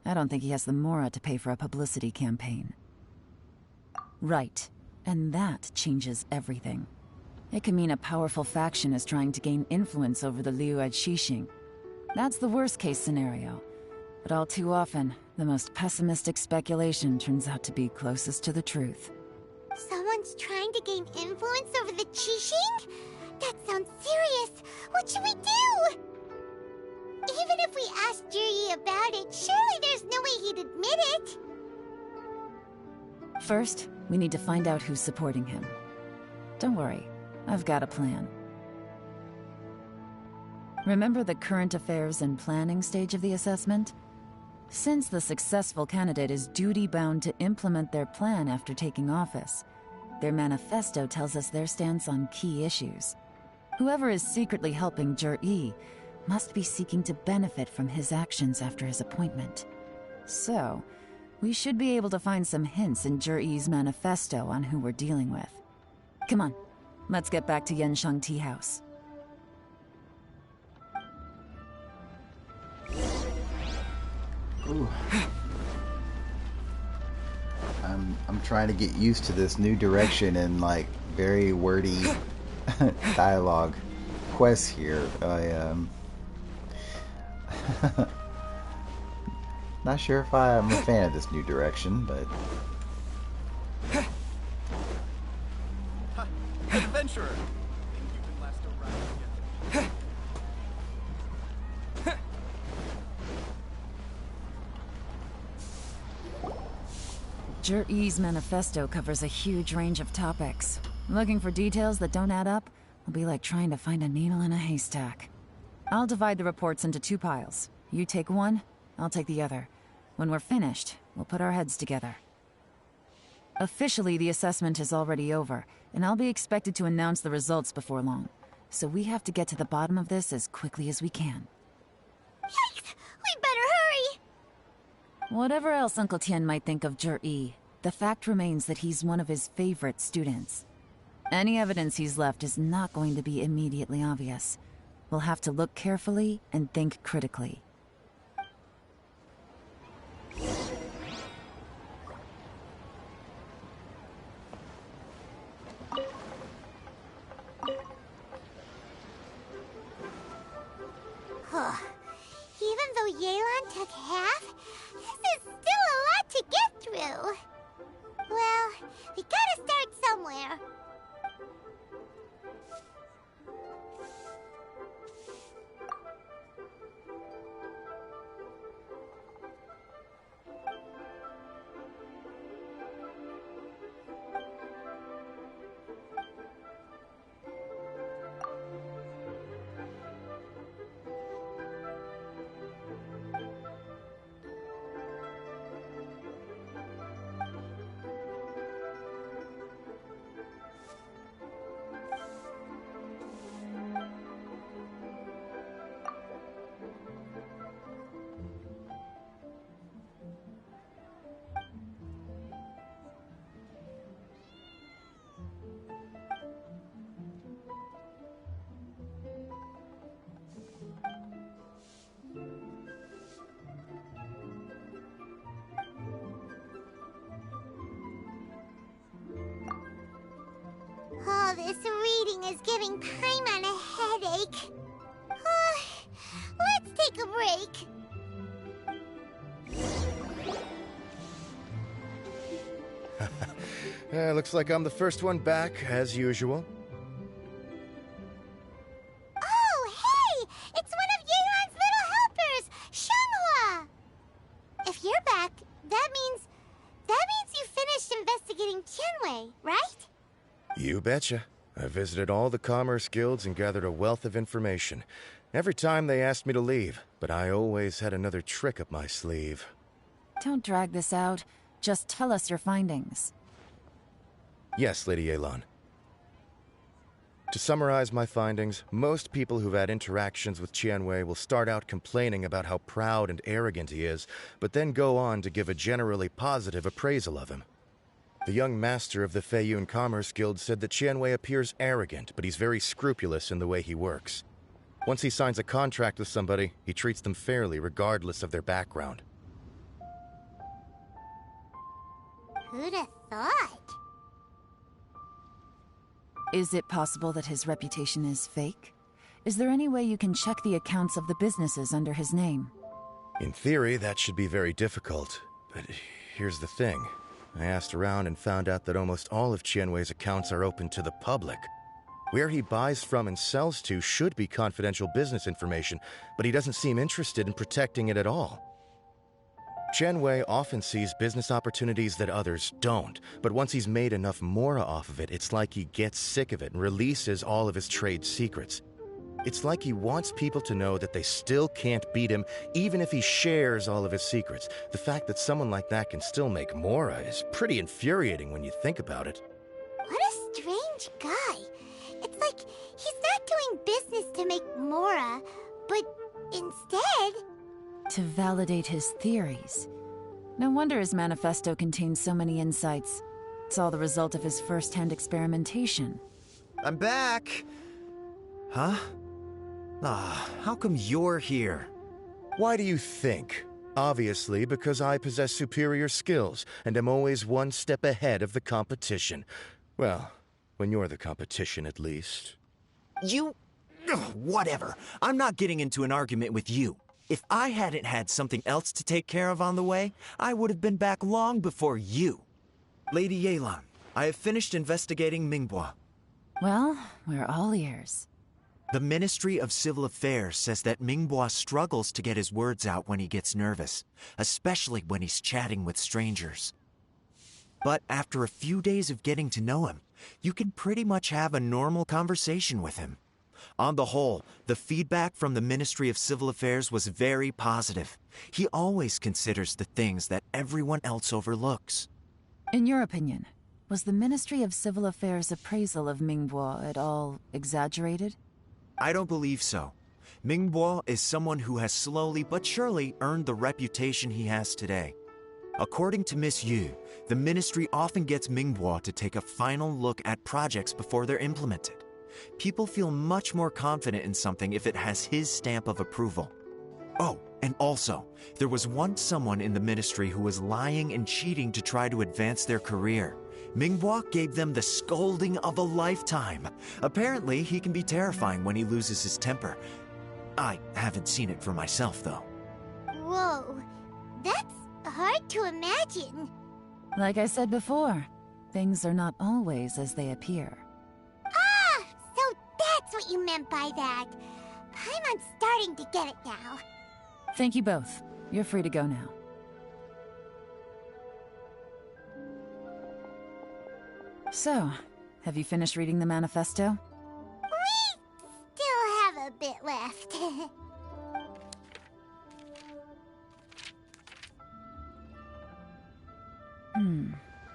I don't think he has the mora to pay for a publicity campaign. Right, and that changes everything. It can mean a powerful faction is trying to gain influence over the Liu at Xixing. That's the worst-case scenario. But all too often, the most pessimistic speculation turns out to be closest to the truth. Someone's trying to gain influence over the Qixing? That sounds serious. What should we do? Even if we asked Juyi about it, surely there's no way he'd admit it. First, we need to find out who's supporting him. Don't worry, I've got a plan. Remember the current affairs and planning stage of the assessment? Since the successful candidate is duty-bound to implement their plan after taking office, their manifesto tells us their stance on key issues. Whoever is secretly helping Jur-E must be seeking to benefit from his actions after his appointment. So, we should be able to find some hints in Jur-E's manifesto on who we're dealing with. Come on, let's get back to Yenshang Tea House. Ooh. I'm trying to get used to this new direction and like very wordy dialogue quests here. Not sure if I'm a fan of this new direction, but Adventurer. Jur-E's manifesto covers a huge range of topics. Looking for details that don't add up will be like trying to find a needle in a haystack. I'll divide the reports into 2 piles. You take one, I'll take the other. When we're finished, we'll put our heads together. Officially, the assessment is already over, and I'll be expected to announce the results before long. So we have to get to the bottom of this as quickly as we can. Yikes! We better hurry! Whatever else Uncle Tien might think of Jur-E, the fact remains that he's one of his favorite students. Any evidence he's left is not going to be immediately obvious. We'll have to look carefully and think critically. Even though Yelan took half, this is still a lot to get through. Well, we gotta start somewhere. Oh, this reading is giving Paimon a headache. Let's take a break. Looks like I'm the first one back, as usual. Oh, hey! It's one of Yelan's little helpers, Shanghua! If you're back, that means you finished investigating Tianwei, right? You betcha. I visited all the commerce guilds and gathered a wealth of information. Every time they asked me to leave, but I always had another trick up my sleeve. Don't drag this out. Just tell us your findings. Yes, Lady Yelan. To summarize my findings, most people who've had interactions with Tianwei will start out complaining about how proud and arrogant he is, but then go on to give a generally positive appraisal of him. The young master of the Feiyun Commerce Guild said that Tianwei appears arrogant, but he's very scrupulous in the way he works. Once he signs a contract with somebody, he treats them fairly regardless of their background. Who'd have thought? Is it possible that his reputation is fake? Is there any way you can check the accounts of the businesses under his name? In theory, that should be very difficult, but here's the thing. I asked around and found out that almost all of Tianwei's accounts are open to the public. Where he buys from and sells to should be confidential business information, but he doesn't seem interested in protecting it at all. Tianwei often sees business opportunities that others don't, but once he's made enough mora off of it, it's like he gets sick of it and releases all of his trade secrets. It's like he wants people to know that they still can't beat him, even if he shares all of his secrets. The fact that someone like that can still make mora is pretty infuriating when you think about it. What a strange guy. It's like he's not doing business to make mora, but instead... to validate his theories. No wonder his manifesto contains so many insights. It's all the result of his first-hand experimentation. I'm back! Huh? How come you're here? Why do you think? Obviously, because I possess superior skills, and am always one step ahead of the competition. Well, when you're the competition, at least. You... whatever. I'm not getting into an argument with you. If I hadn't had something else to take care of on the way, I would have been back long before you. Lady Yelan, I have finished investigating Mingbua. Well, we're all ears. The Ministry of Civil Affairs says that Mingbua struggles to get his words out when he gets nervous, especially when he's chatting with strangers. But after a few days of getting to know him, you can pretty much have a normal conversation with him. On the whole, the feedback from the Ministry of Civil Affairs was very positive. He always considers the things that everyone else overlooks. In your opinion, was the Ministry of Civil Affairs' appraisal of Mingbo at all exaggerated? I don't believe so. Mingbo is someone who has slowly but surely earned the reputation he has today. According to Miss Yu, the Ministry often gets Mingbo to take a final look at projects before they're implemented. People feel much more confident in something if it has his stamp of approval. Oh, and also, there was once someone in the Ministry who was lying and cheating to try to advance their career. Mingbo gave them the scolding of a lifetime. Apparently, he can be terrifying when he loses his temper. I haven't seen it for myself, though. Whoa, that's hard to imagine. Like I said before, things are not always as they appear. Ah, so that's what you meant by that. I'm starting to get it now. Thank you both. You're free to go now. So, have you finished reading the manifesto? We still have a bit left.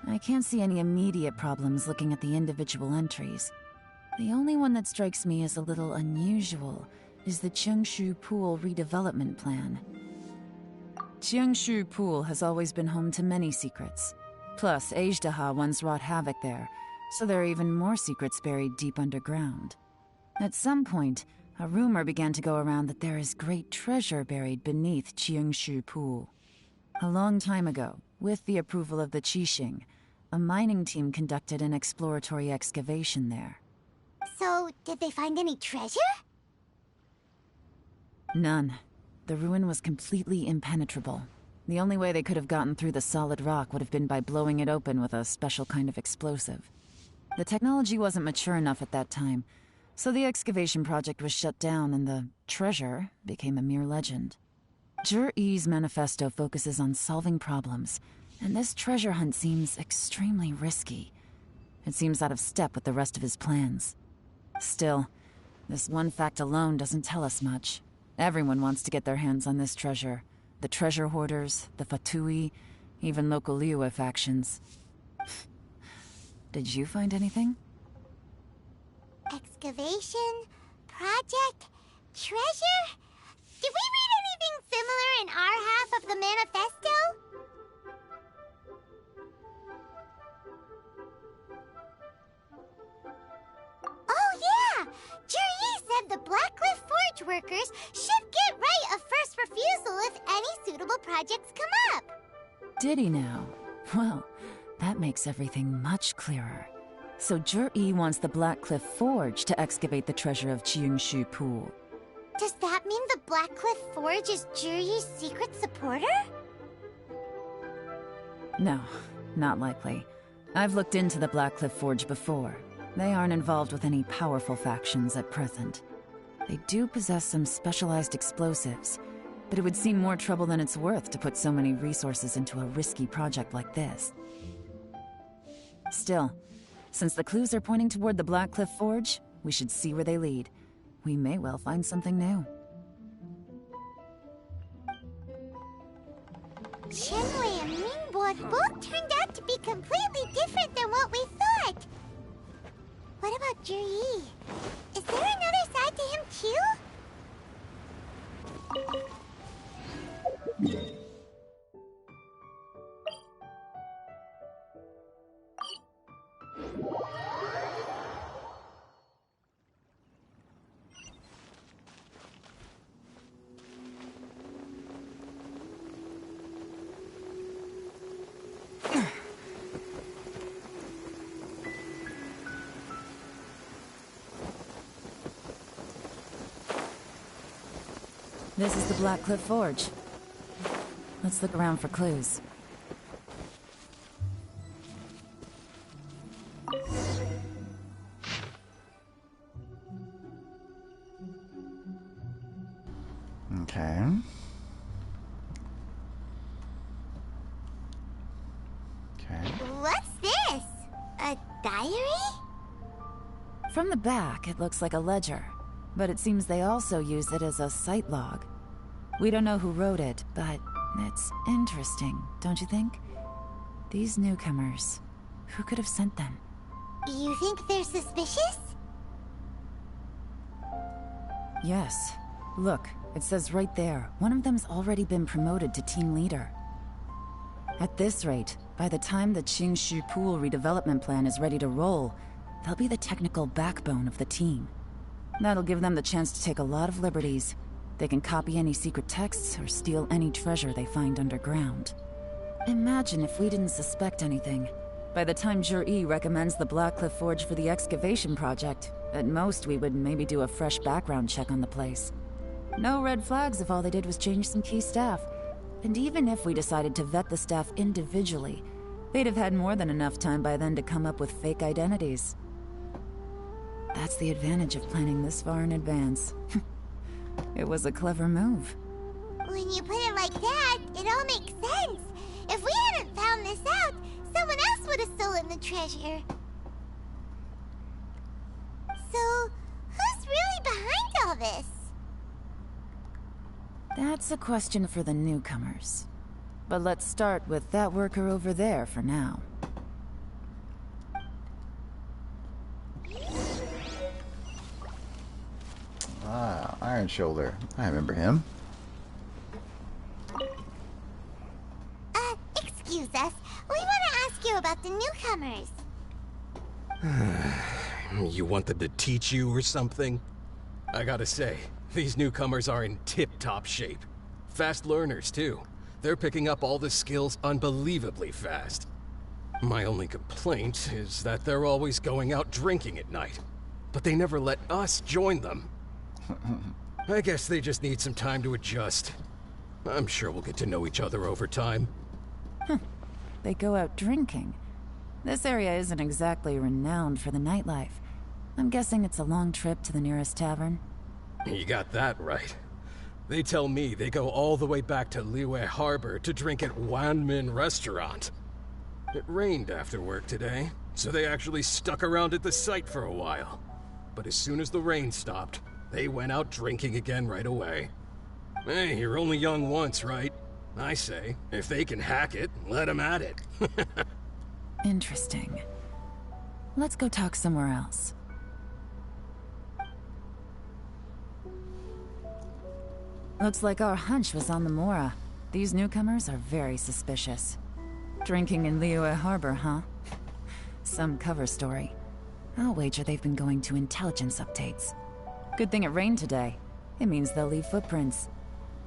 I can't see any immediate problems looking at the individual entries. The only one that strikes me as a little unusual is the Cheongshu Pool redevelopment plan. Cheongshu Pool has always been home to many secrets. Plus, Ajdaha once wrought havoc there, so there are even more secrets buried deep underground. At some point, a rumor began to go around that there is great treasure buried beneath Cheongshu Pool. A long time ago, with the approval of the Qixing, a mining team conducted an exploratory excavation there. So, did they find any treasure? None. The ruin was completely impenetrable. The only way they could have gotten through the solid rock would have been by blowing it open with a special kind of explosive. The technology wasn't mature enough at that time, so the excavation project was shut down and the treasure became a mere legend. Zhi-Yi's manifesto focuses on solving problems, and this treasure hunt seems extremely risky. It seems out of step with the rest of his plans. Still, this one fact alone doesn't tell us much. Everyone wants to get their hands on this treasure. The treasure hoarders, the Fatui, even local Liyue factions. Did you find anything? Excavation? Project? Treasure? Did we read anything similar in our half of the manifesto? Oh yeah! Juri said the Blackcliff Forge workers should get right of first refusal if any suitable projects come up. Did he now? Well, that makes everything much clearer. So Zhi-Yi wants the Blackcliff Forge to excavate the treasure of Cheongshu Pool. Does that mean the Blackcliff Forge is Juri's secret supporter? No, not likely. I've looked into the Blackcliff Forge before. They aren't involved with any powerful factions at present. They do possess some specialized explosives, but it would seem more trouble than it's worth to put so many resources into a risky project like this. Still, since the clues are pointing toward the Blackcliff Forge, we should see where they lead. We may well find something new. Shenwei and Ningbo both turned out to be completely different than what we thought. What about Juri? Is there another side to him too? This is the Blackcliff Forge. Let's look around for clues. Okay. Okay. Let's diary? From the back, it looks like a ledger, but it seems they also use it as a site log. We don't know who wrote it, but it's interesting, don't you think? These newcomers, who could have sent them? You think they're suspicious? Yes. Look, it says right there, one of them's already been promoted to team leader. At this rate, by the time the Qingshu Pool redevelopment plan is ready to roll, they'll be the technical backbone of the team. That'll give them the chance to take a lot of liberties. They can copy any secret texts or steal any treasure they find underground. Imagine if we didn't suspect anything. By the time Jur-E recommends the Blackcliff Forge for the excavation project, at most we would maybe do a fresh background check on the place. No red flags if all they did was change some key staff. And even if we decided to vet the staff individually, they'd have had more than enough time by then to come up with fake identities. That's the advantage of planning this far in advance. It was a clever move. When you put it like that, it all makes sense. If we hadn't found this out, someone else would have stolen the treasure. So, who's really behind all this? That's a question for the newcomers. But let's start with that worker over there for now. Ah, Iron Shoulder. I remember him. Excuse us. We want to ask you about the newcomers. You want them to teach you or something? I gotta say, these newcomers are in tip-top shape. Fast learners, too. They're picking up all the skills unbelievably fast. My only complaint is that they're always going out drinking at night. But they never let us join them. I guess they just need some time to adjust. I'm sure we'll get to know each other over time. They go out drinking. This area isn't exactly renowned for the nightlife. I'm guessing it's a long trip to the nearest tavern. You got that right. They tell me they go all the way back to Liyue Harbor to drink at Wanmin Restaurant. It rained after work today, so they actually stuck around at the site for a while. But as soon as the rain stopped, they went out drinking again right away. Hey, you're only young once, right? I say, if they can hack it, let them at it. Interesting. Let's go talk somewhere else. Looks like our hunch was on the Mora. These newcomers are very suspicious. Drinking in Liyue Harbor, huh? Some cover story. I'll wager they've been going to intelligence updates. Good thing it rained today. It means they'll leave footprints.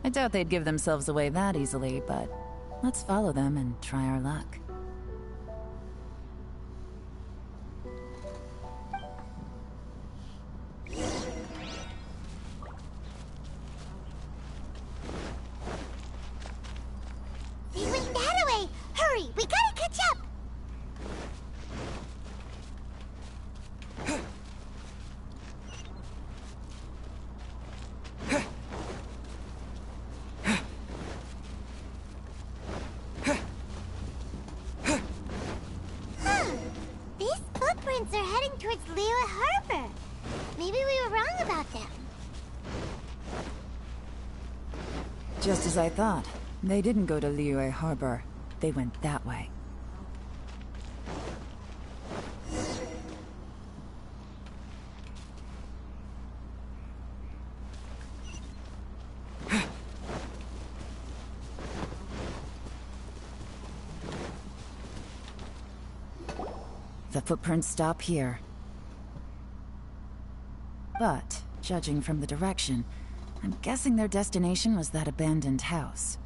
I doubt they'd give themselves away that easily, but let's follow them and try our luck. They went that way! Hurry, we gotta catch up! These footprints are heading towards Liyue Harbor. Maybe we were wrong about them. Just as I thought. They didn't go to Liyue Harbor. They went that way. The footprints stop here. But, judging from the direction, I'm guessing their destination was that abandoned house.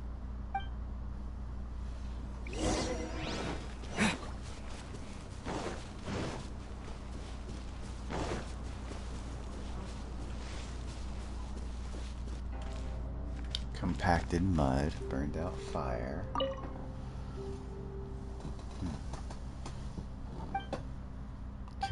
Compacted mud, burned out fire. Okay.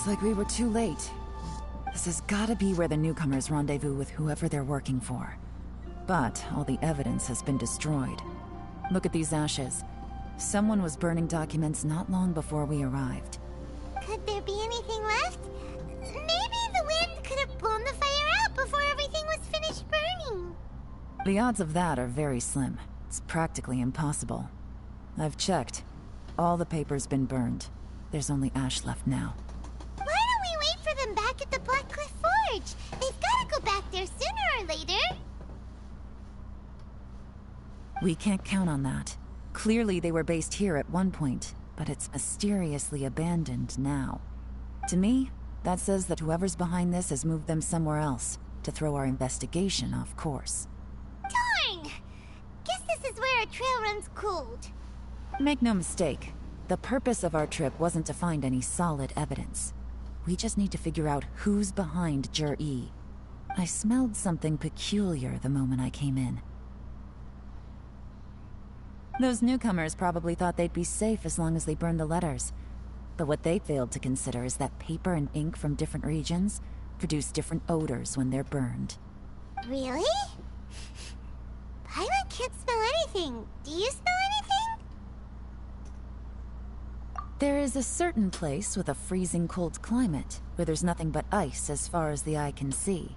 Looks like we were too late. This has gotta be where the newcomers rendezvous with whoever they're working for. But all the evidence has been destroyed. Look at these ashes. Someone was burning documents not long before we arrived. Could there be anything left? Maybe the wind could have blown the fire out before everything was finished burning. The odds of that are very slim. It's practically impossible. I've checked. All the paper's been burned. There's only ash left now. Why don't we wait for them back at the Black Cliff Forge? They've got to go back there sooner or later. We can't count on that. Clearly they were based here at one point, but it's mysteriously abandoned now. To me, that says that whoever's behind this has moved them somewhere else, to throw our investigation off course. Darn! Guess this is where our trail runs cold. Make no mistake, the purpose of our trip wasn't to find any solid evidence. We just need to figure out who's behind Jur-E. I smelled something peculiar the moment I came in. Those newcomers probably thought they'd be safe as long as they burned the letters. But what they failed to consider is that paper and ink from different regions produce different odors when they're burned. Really? Pilot can't smell anything. Do you smell anything? There is a certain place with a freezing cold climate where there's nothing but ice as far as the eye can see.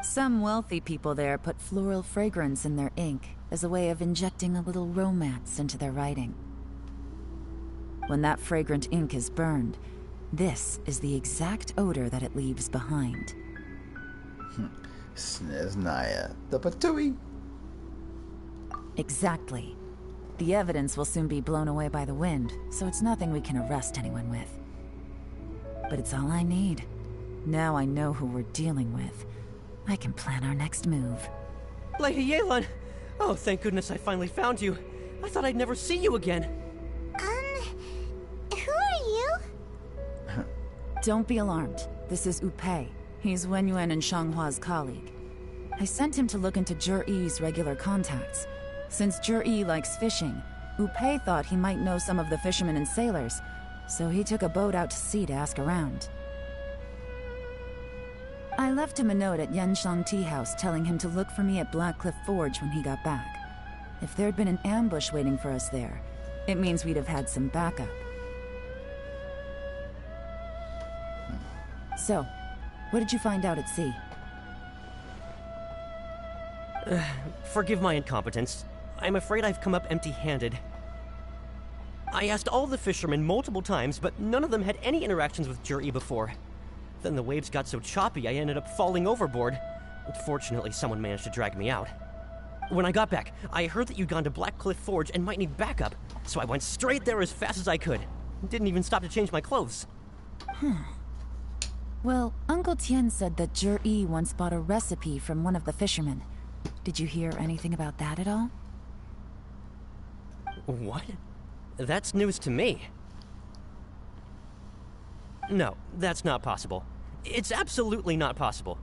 Some wealthy people there put floral fragrance in their ink as a way of injecting a little romance into their writing. When that fragrant ink is burned, this is the exact odor that it leaves behind. Snaznaya, the Patui. Exactly. The evidence will soon be blown away by the wind, so it's nothing we can arrest anyone with. But it's all I need. Now I know who we're dealing with. I can plan our next move. Lady Yelan! Oh, thank goodness I finally found you. I thought I'd never see you again. Who are you? Don't be alarmed. This is Upei. He's Wenyuan and Shanghua's colleague. I sent him to look into Jur-E's regular contacts. Since Jur-E likes fishing, Upei thought he might know some of the fishermen and sailors, so he took a boat out to sea to ask around. I left him a note at Yanshang Tea House telling him to look for me at Black Cliff Forge when he got back. If there'd been an ambush waiting for us there, it means we'd have had some backup. So, what did you find out at sea? Forgive my incompetence. I'm afraid I've come up empty-handed. I asked all the fishermen multiple times, but none of them had any interactions with Jur-E before. Then the waves got so choppy I ended up falling overboard. Fortunately, someone managed to drag me out. When I got back, I heard that you'd gone to Black Cliff Forge and might need backup, so I went straight there as fast as I could. Didn't even stop to change my clothes. Well, Uncle Tien said that Jur-E once bought a recipe from one of the fishermen. Did you hear anything about that at all? What? That's news to me. No, that's not possible. It's absolutely not possible.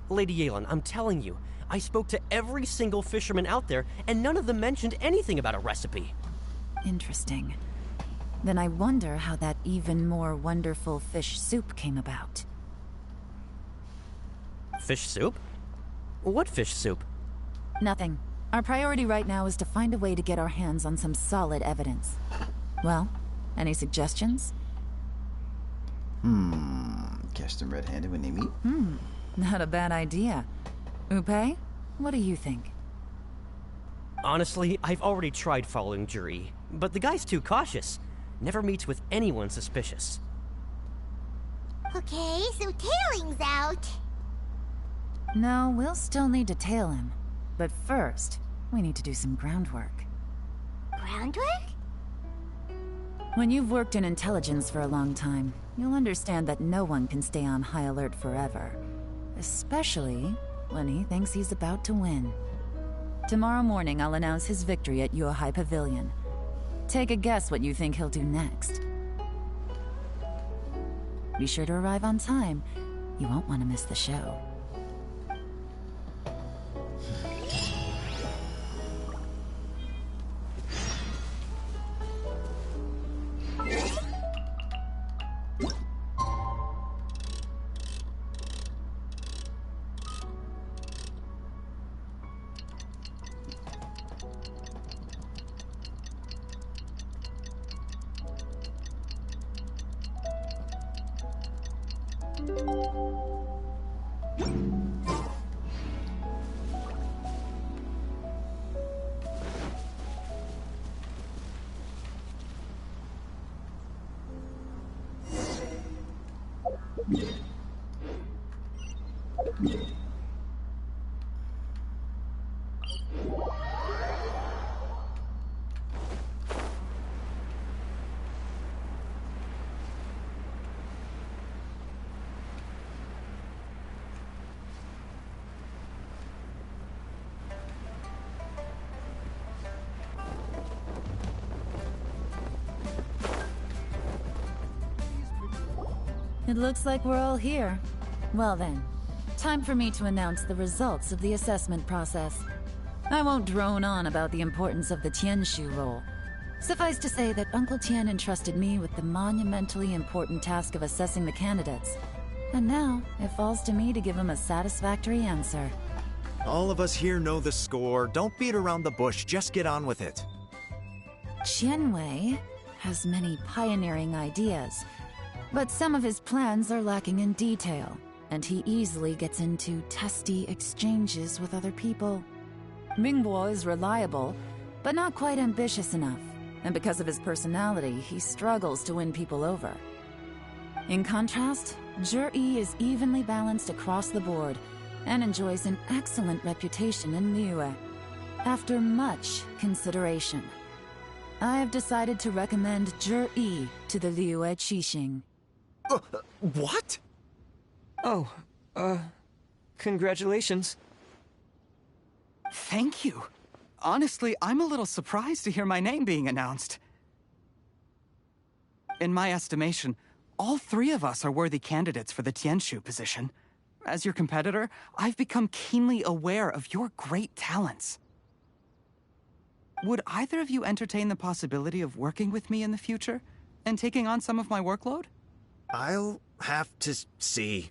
Lady Yelan, I'm telling you, I spoke to every single fisherman out there, and none of them mentioned anything about a recipe. Interesting. Then I wonder how that even more wonderful fish soup came about. Fish soup? What fish soup? Nothing. Our priority right now is to find a way to get our hands on some solid evidence. Well, any suggestions? Catch them red-handed when they meet? Not a bad idea. Upei, what do you think? Honestly, I've already tried following Jur-E, but the guy's too cautious. Never meets with anyone suspicious. Okay, so tailing's out. No, we'll still need to tail him. But first, we need to do some groundwork. Groundwork? When you've worked in intelligence for a long time, you'll understand that no one can stay on high alert forever. Especially when he thinks he's about to win. Tomorrow morning, I'll announce his victory at Yuehai Pavilion. Take a guess what you think he'll do next. Be sure to arrive on time. You won't want to miss the show. It looks like we're all here. Well then, time for me to announce the results of the assessment process. I won't drone on about the importance of the Tianshu role. Suffice to say that Uncle Tian entrusted me with the monumentally important task of assessing the candidates. And now, it falls to me to give him a satisfactory answer. All of us here know the score. Don't beat around the bush, just get on with it. Qianwei has many pioneering ideas, but some of his plans are lacking in detail, and he easily gets into testy exchanges with other people. Mingguo is reliable, but not quite ambitious enough, and because of his personality, he struggles to win people over. In contrast, Zhi is evenly balanced across the board, and enjoys an excellent reputation in Liyue. After much consideration, I have decided to recommend Zhi to the Liyue Qixing. What? Oh, congratulations. Thank you. Honestly, I'm a little surprised to hear my name being announced. In my estimation, all three of us are worthy candidates for the Tianshu position. As your competitor, I've become keenly aware of your great talents. Would either of you entertain the possibility of working with me in the future and taking on some of my workload? I'll have to see.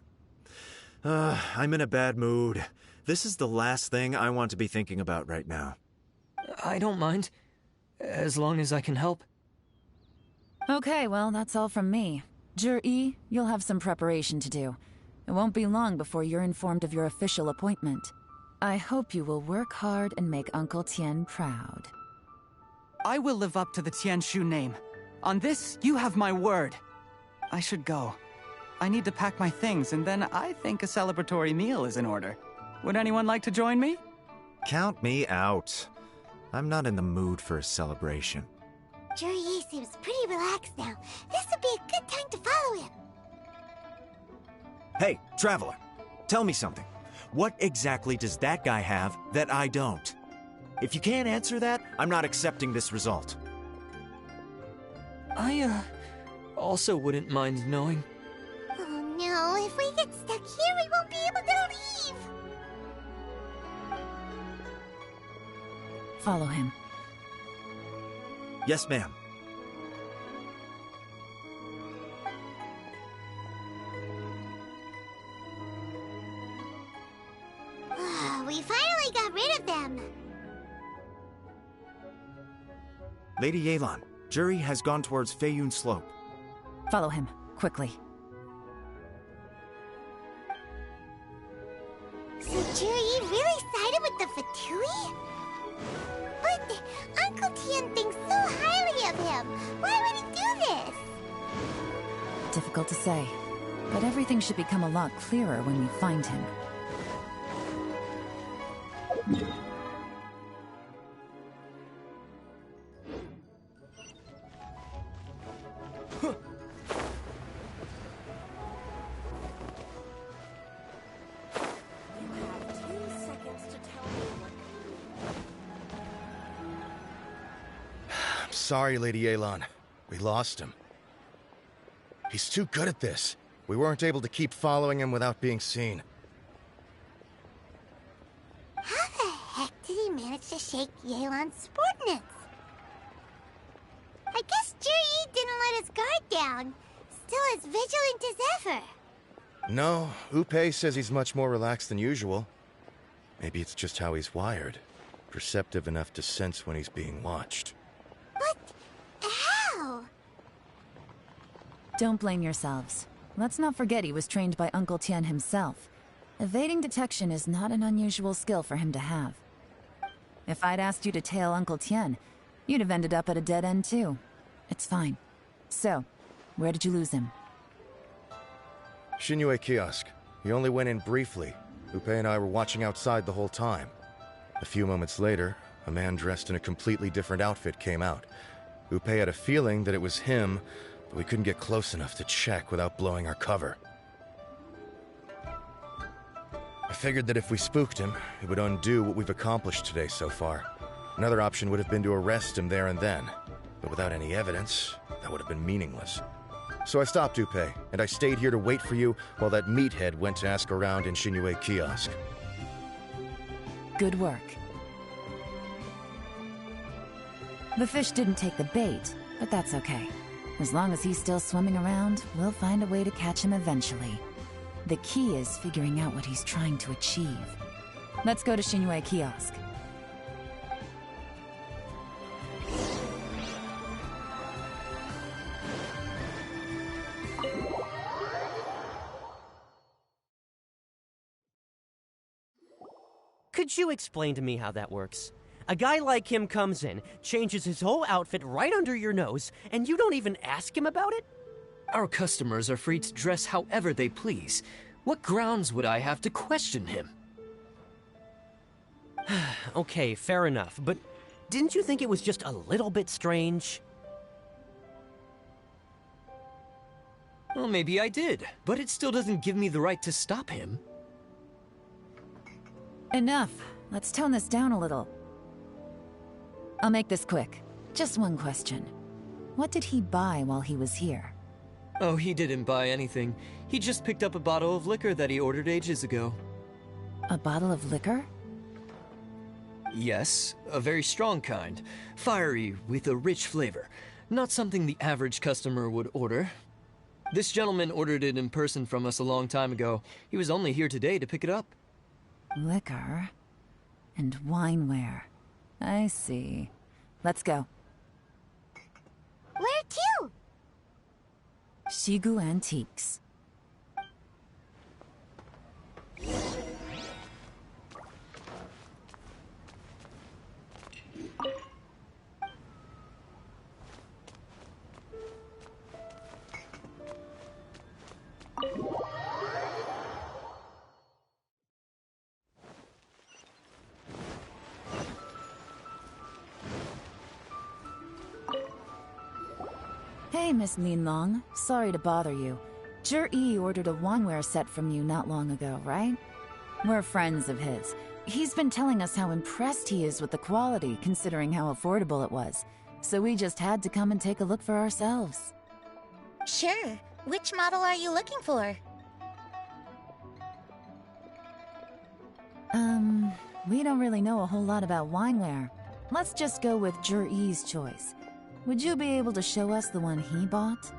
I'm in a bad mood. This is the last thing I want to be thinking about right now. I don't mind, as long as I can help. Okay, well, that's all from me. Zhi, you'll have some preparation to do. It won't be long before you're informed of your official appointment. I hope you will work hard and make Uncle Tian proud. I will live up to the Tianshu name. On this, you have my word. I should go. I need to pack my things, and then I think a celebratory meal is in order. Would anyone like to join me? Count me out. I'm not in the mood for a celebration. Zhi seems pretty relaxed now. This would be a good time to follow him. Hey, Traveler, tell me something. What exactly does that guy have that I don't? If you can't answer that, I'm not accepting this result. I, also wouldn't mind knowing. Oh no, if we get stuck here, we won't be able to leave! Follow him. Yes, ma'am. We finally got rid of them! Lady Yelan, Zhi has gone towards Feiyun Slope. Follow him, quickly. So Zhi really sided with the Fatui? But Uncle Tian thinks so highly of him. Why would he do this? Difficult to say, but everything should become a lot clearer when we find him. Sorry, Lady Yelan. We lost him. He's too good at this. We weren't able to keep following him without being seen. How the heck did he manage to shake Yelan's subordinates? I guess Zhi didn't let his guard down. Still as vigilant as ever. No, Upei says he's much more relaxed than usual. Maybe it's just how he's wired. Perceptive enough to sense when he's being watched. But how? Don't blame yourselves. Let's not forget he was trained by Uncle Tian himself. Evading detection is not an unusual skill for him to have. If I'd asked you to tail Uncle Tian, you'd have ended up at a dead end too. It's fine. So, where did you lose him? Shinue kiosk. He only went in briefly. Upe and I were watching outside the whole time. A few moments later, a man dressed in a completely different outfit came out. Upe had a feeling that it was him, but we couldn't get close enough to check without blowing our cover. I figured that if we spooked him, it would undo what we've accomplished today so far. Another option would have been to arrest him there and then, but without any evidence, that would have been meaningless. So I stopped Upe, and I stayed here to wait for you while that meathead went to ask around in Shinue kiosk. Good work. The fish didn't take the bait, but that's okay. As long as he's still swimming around, we'll find a way to catch him eventually. The key is figuring out what he's trying to achieve. Let's go to Shinue kiosk. Could you explain to me how that works? A guy like him comes in, changes his whole outfit right under your nose, and you don't even ask him about it? Our customers are free to dress however they please. What grounds would I have to question him? Okay, fair enough, but didn't you think it was just a little bit strange? Well, maybe I did, but it still doesn't give me the right to stop him. Enough. Let's tone this down a little. I'll make this quick. Just one question. What did he buy while he was here? Oh, he didn't buy anything. He just picked up a bottle of liquor that he ordered ages ago. A bottle of liquor? Yes, a very strong kind. Fiery, with a rich flavor. Not something the average customer would order. This gentleman ordered it in person from us a long time ago. He was only here today to pick it up. Liquor and wineware. I see. Let's go. Where to? Shigu Antiques. Hey, Miss Linlong. Sorry to bother you. Zhi ordered a wineware set from you not long ago, right? We're friends of his. He's been telling us how impressed he is with the quality, considering how affordable it was. So we just had to come and take a look for ourselves. Sure. Which model are you looking for? We don't really know a whole lot about wineware. Let's just go with Zhi's choice. Would you be able to show us the one he bought?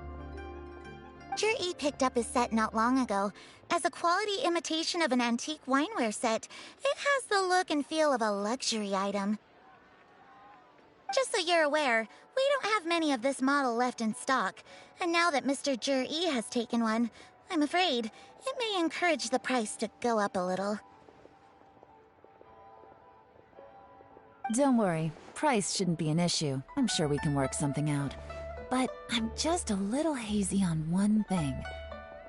Zhi picked up his set not long ago. As a quality imitation of an antique wineware set, it has the look and feel of a luxury item. Just so you're aware, we don't have many of this model left in stock, and now that Mr. Zhi has taken one, I'm afraid it may encourage the price to go up a little. Don't worry, price shouldn't be an issue. I'm sure we can work something out. But I'm just a little hazy on one thing.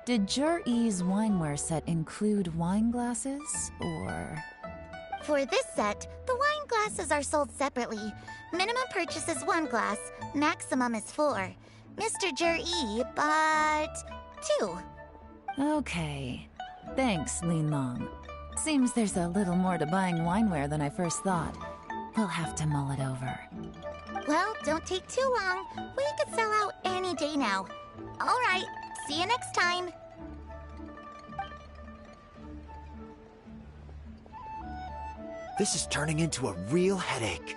Did Zhi's wineware set include wine glasses, or...? For this set, the wine glasses are sold separately. Minimum purchase is 1 glass, maximum is 4. Mr. Zhi bought 2. Okay. Thanks, Linlong. Seems there's a little more to buying wineware than I first thought. We'll have to mull it over. Well, don't take too long. We could sell out any day now. All right, see you next time. This is turning into a real headache.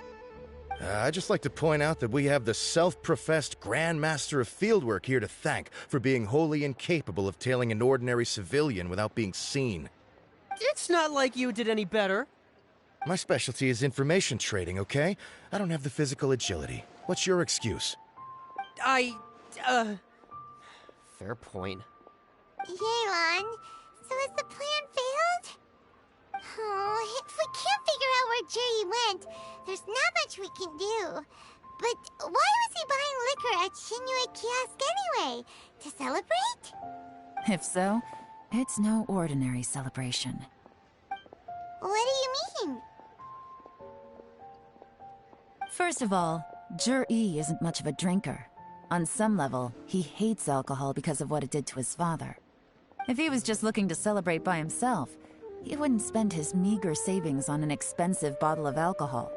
I'd just like to point out that we have the self-professed Grand Master of Fieldwork here to thank for being wholly incapable of tailing an ordinary civilian without being seen. It's not like you did any better. My specialty is information trading, okay? I don't have the physical agility. What's your excuse? Fair point. Yelan, so has the plan failed? Oh, if we can't figure out where Jerry went, there's not much we can do. But why was he buying liquor at Shinue Kiosk anyway? To celebrate? If so, it's no ordinary celebration. What do you mean? First of all, Jur-E isn't much of a drinker. On some level, he hates alcohol because of what it did to his father. If he was just looking to celebrate by himself, he wouldn't spend his meager savings on an expensive bottle of alcohol,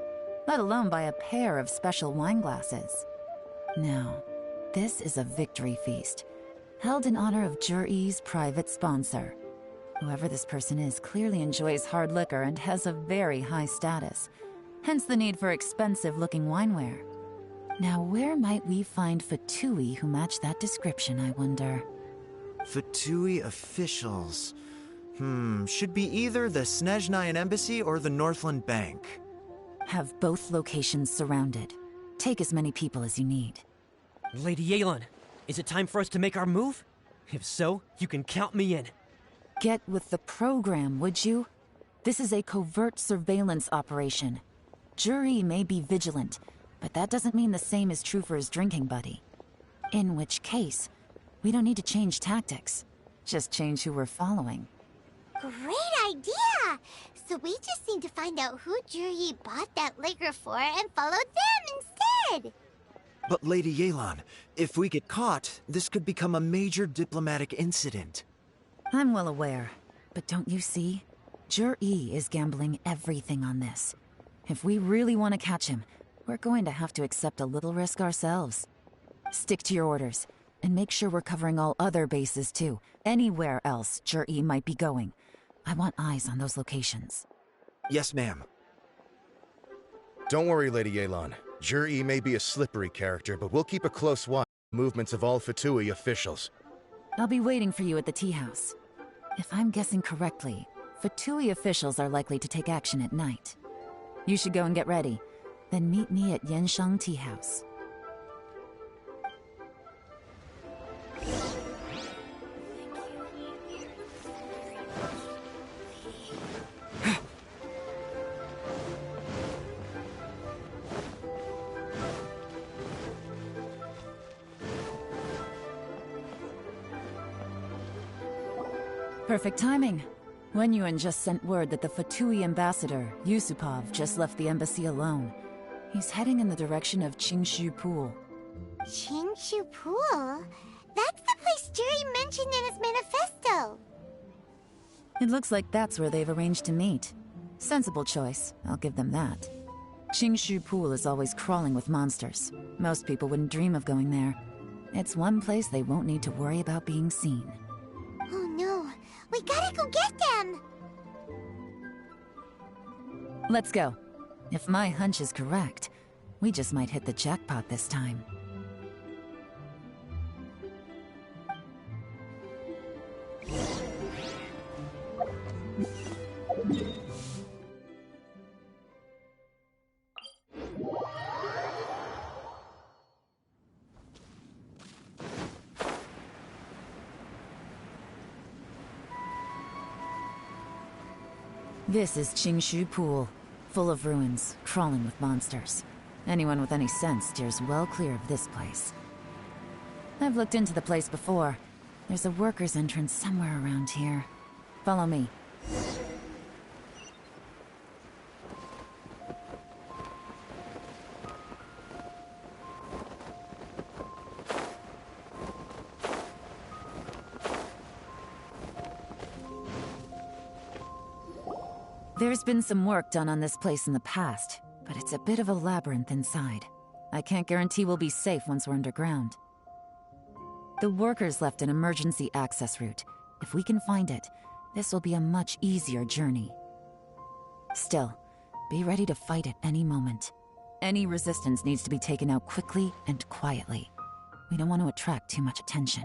let alone buy a pair of special wine glasses. No, this is a victory feast, held in honor of Jur-E's private sponsor. Whoever this person is clearly enjoys hard liquor and has a very high status, hence the need for expensive-looking wineware. Now, where might we find Fatui who match that description, I wonder? Fatui officials. Should be either the Snezhnayan Embassy or the Northland Bank. Have both locations surrounded. Take as many people as you need. Lady Yelan, is it time for us to make our move? If so, you can count me in. Get with the program, would you? This is a covert surveillance operation. Jur-E may be vigilant, but that doesn't mean the same is true for his drinking buddy. In which case, we don't need to change tactics. Just change who we're following. Great idea! So we just need to find out who Jur-E bought that liquor for and follow them instead! But Lady Yelan, if we get caught, this could become a major diplomatic incident. I'm well aware, but don't you see? Jur-E is gambling everything on this. If we really want to catch him, we're going to have to accept a little risk ourselves. Stick to your orders, and make sure we're covering all other bases too. Anywhere else Jur-E might be going. I want eyes on those locations. Yes, ma'am. Don't worry, Lady Yelan. Jur-E may be a slippery character, but we'll keep a close watch on the movements of all Fatui officials. I'll be waiting for you at the tea house. If I'm guessing correctly, Fatui officials are likely to take action at night. You should go and get ready. Then meet me at Yansheng Tea House. Perfect timing. Wenyuan just sent word that the Fatui ambassador, Yusupov, just left the embassy alone. He's heading in the direction of Qingshu Pool. Qingshu Pool? That's the place Jerry mentioned in his manifesto! It looks like that's where they've arranged to meet. Sensible choice, I'll give them that. Qingshu Pool is always crawling with monsters. Most people wouldn't dream of going there. It's one place they won't need to worry about being seen. Oh no, we gotta go get them! Let's go. If my hunch is correct, we just might hit the jackpot this time. This is Qingshu Pool, full of ruins, crawling with monsters. Anyone with any sense steers well clear of this place. I've looked into the place before. There's a worker's entrance somewhere around here. Follow me. There's been some work done on this place in the past, but it's a bit of a labyrinth inside. I can't guarantee we'll be safe once we're underground. The workers left an emergency access route. If we can find it, this will be a much easier journey. Still, be ready to fight at any moment. Any resistance needs to be taken out quickly and quietly. We don't want to attract too much attention.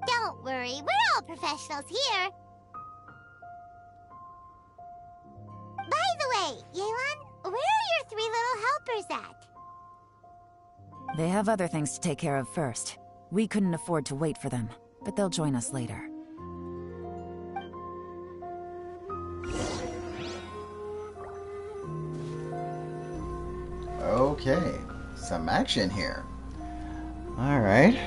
Don't worry, we're all professionals here! By the way, Yelan, where are your three little helpers at? They have other things to take care of first. We couldn't afford to wait for them, but they'll join us later. Okay, some action here. All right.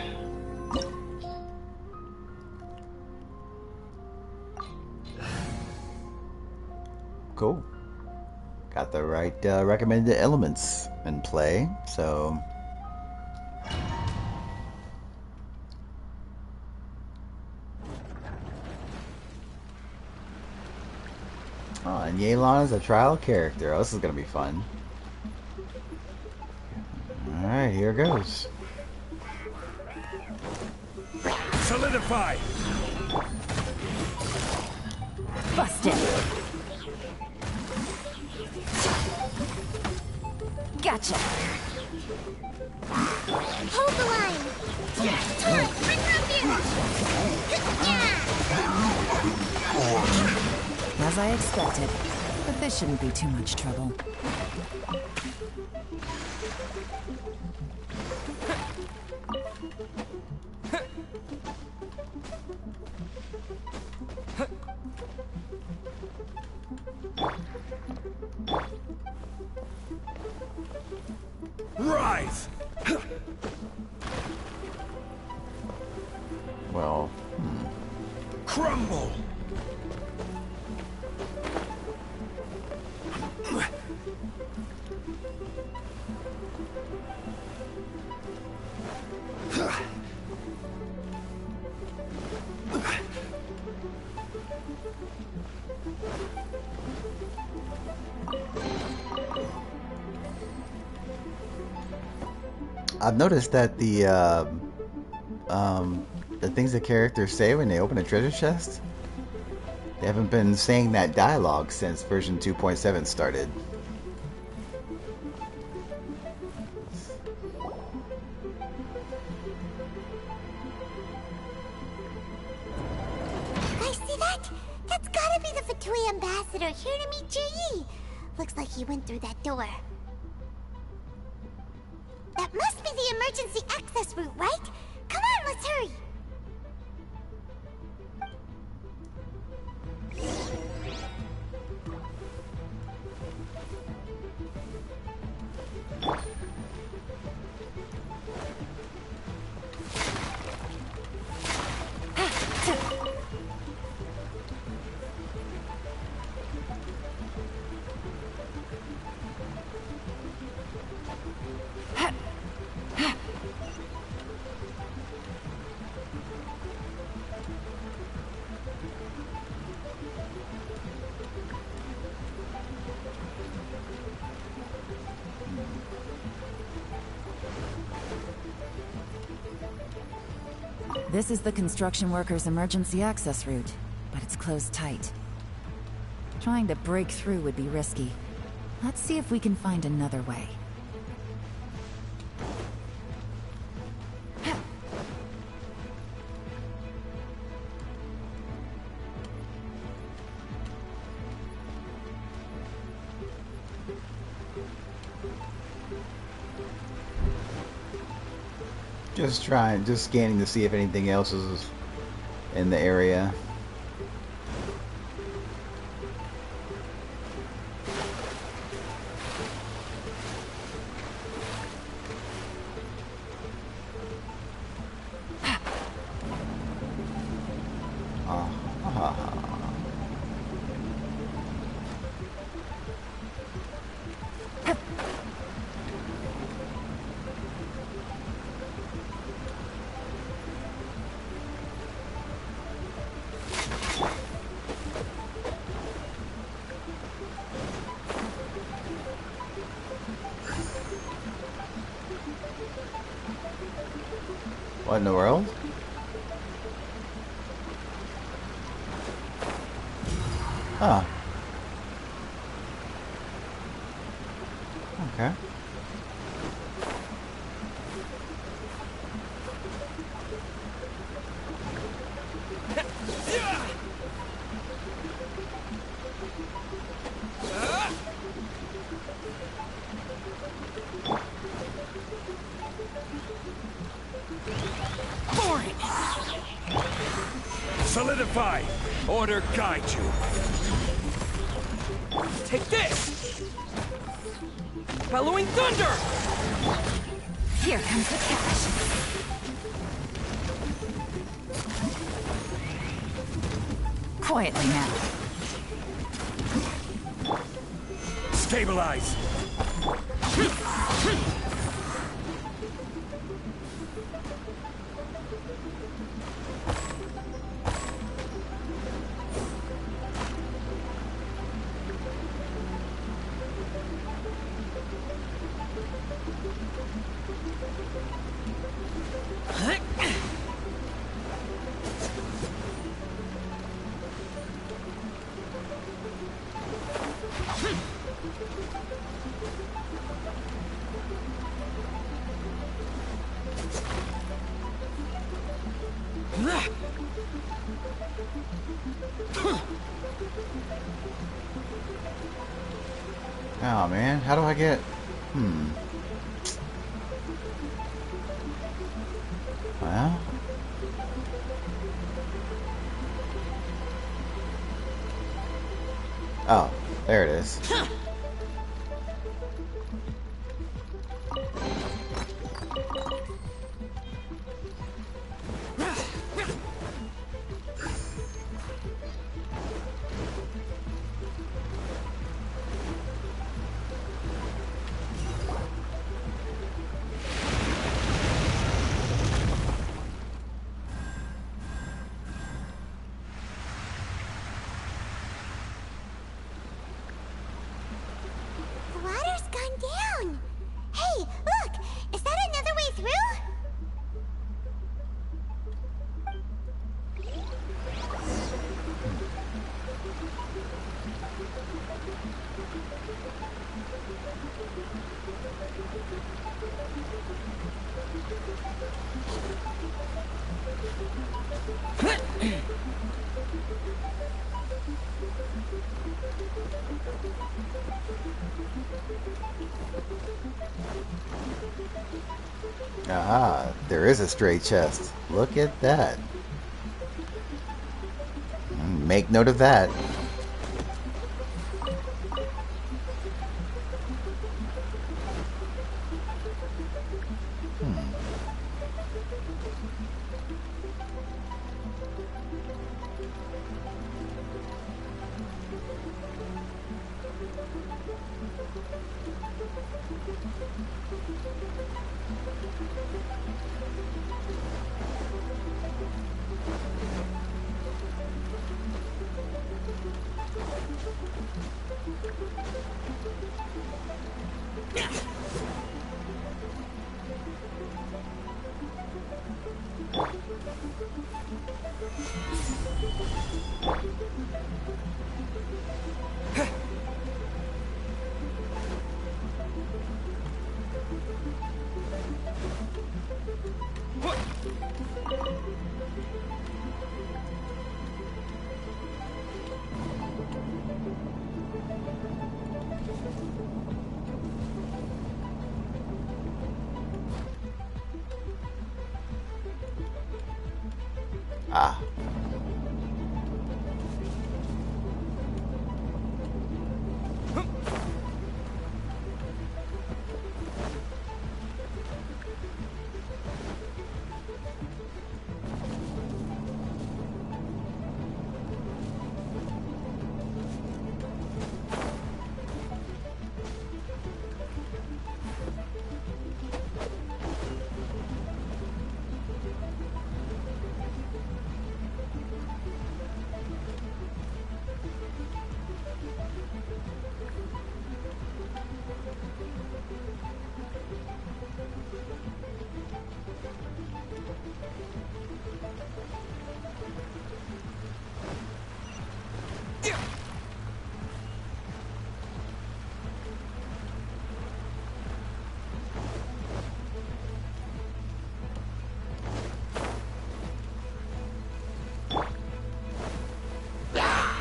Cool. Got the right recommended elements in play, so. Oh, and Yelan is a trial character. Oh, this is gonna be fun. Alright, here goes. Solidify! Busted! Gotcha! Hold the line! Time! Bring her up here! As I expected, but this shouldn't be too much trouble. Rise! Well, Crumble! I've noticed that the things the characters say when they open a treasure chest, they haven't been saying that dialogue since version 2.7 started. Guys, see that? That's gotta be the Fatui ambassador here to meet Ji. Looks like he went through that door. That must be the emergency access route, right? Come on, let's hurry! This is the construction workers' emergency access route, but it's closed tight. Trying to break through would be risky. Let's see if we can find another way. Just scanning to see if anything else is in the area. What in the world? Oh. Okay. Solidify! Order guide you! Take this! bellowing thunder! Here comes the cash. Quietly now. Stabilize! Oh man, how do I get... Well... Oh, there it is. The water's gone down. Hey, look! Is that another way through? Ah, there is a straight chest. Look at that. Make note of that. Ah.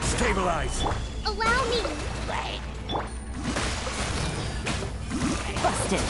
Stabilize! Allow me! Busted.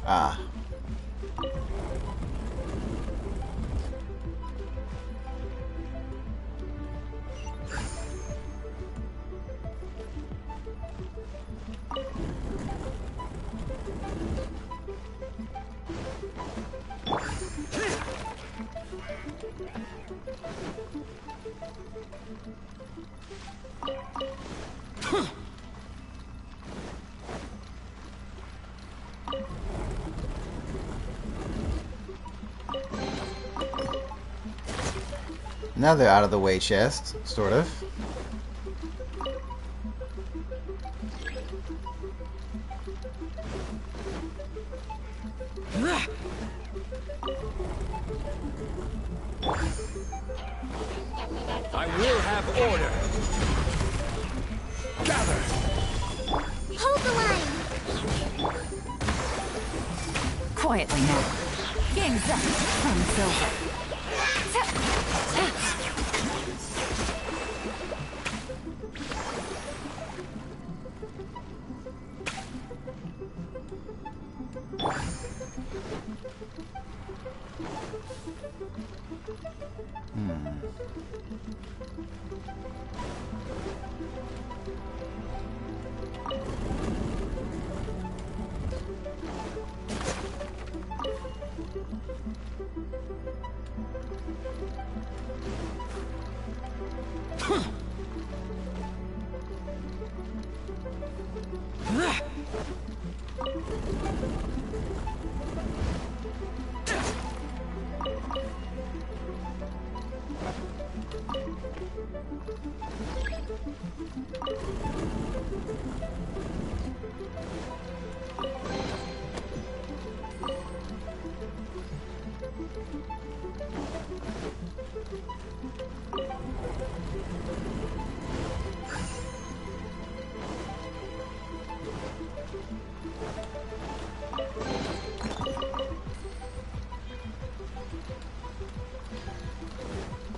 Ah. Another out of the way chest, sort of. I will have order. Gather. Hold the line. Quietly now. Game's up. Fun's over.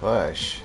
Push.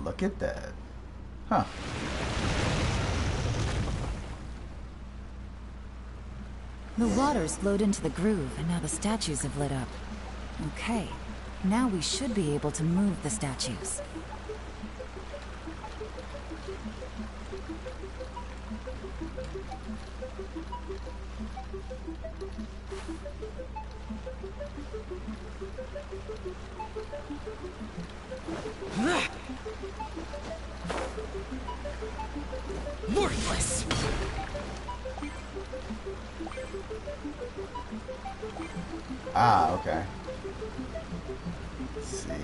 Look at that. Huh. The water's flowed into the groove, and now the statues have lit up. Okay, now we should be able to move the statues. Worthless! Ah, okay. Let's see.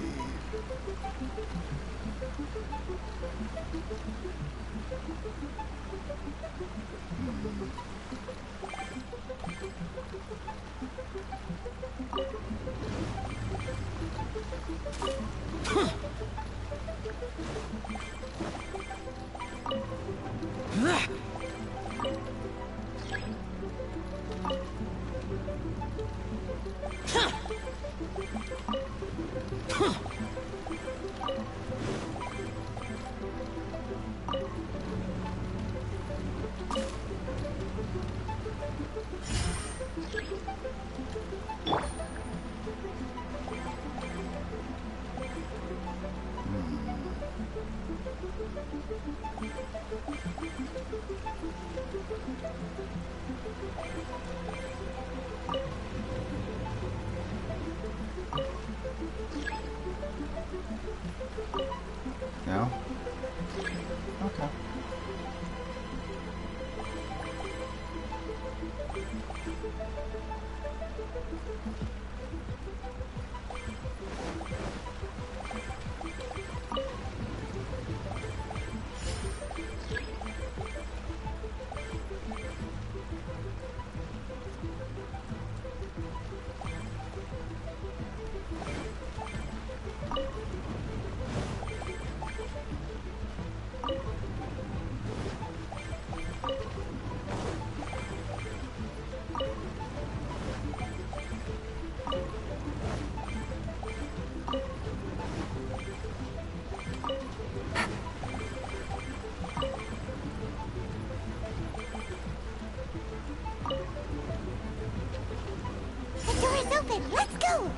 open. Let's go.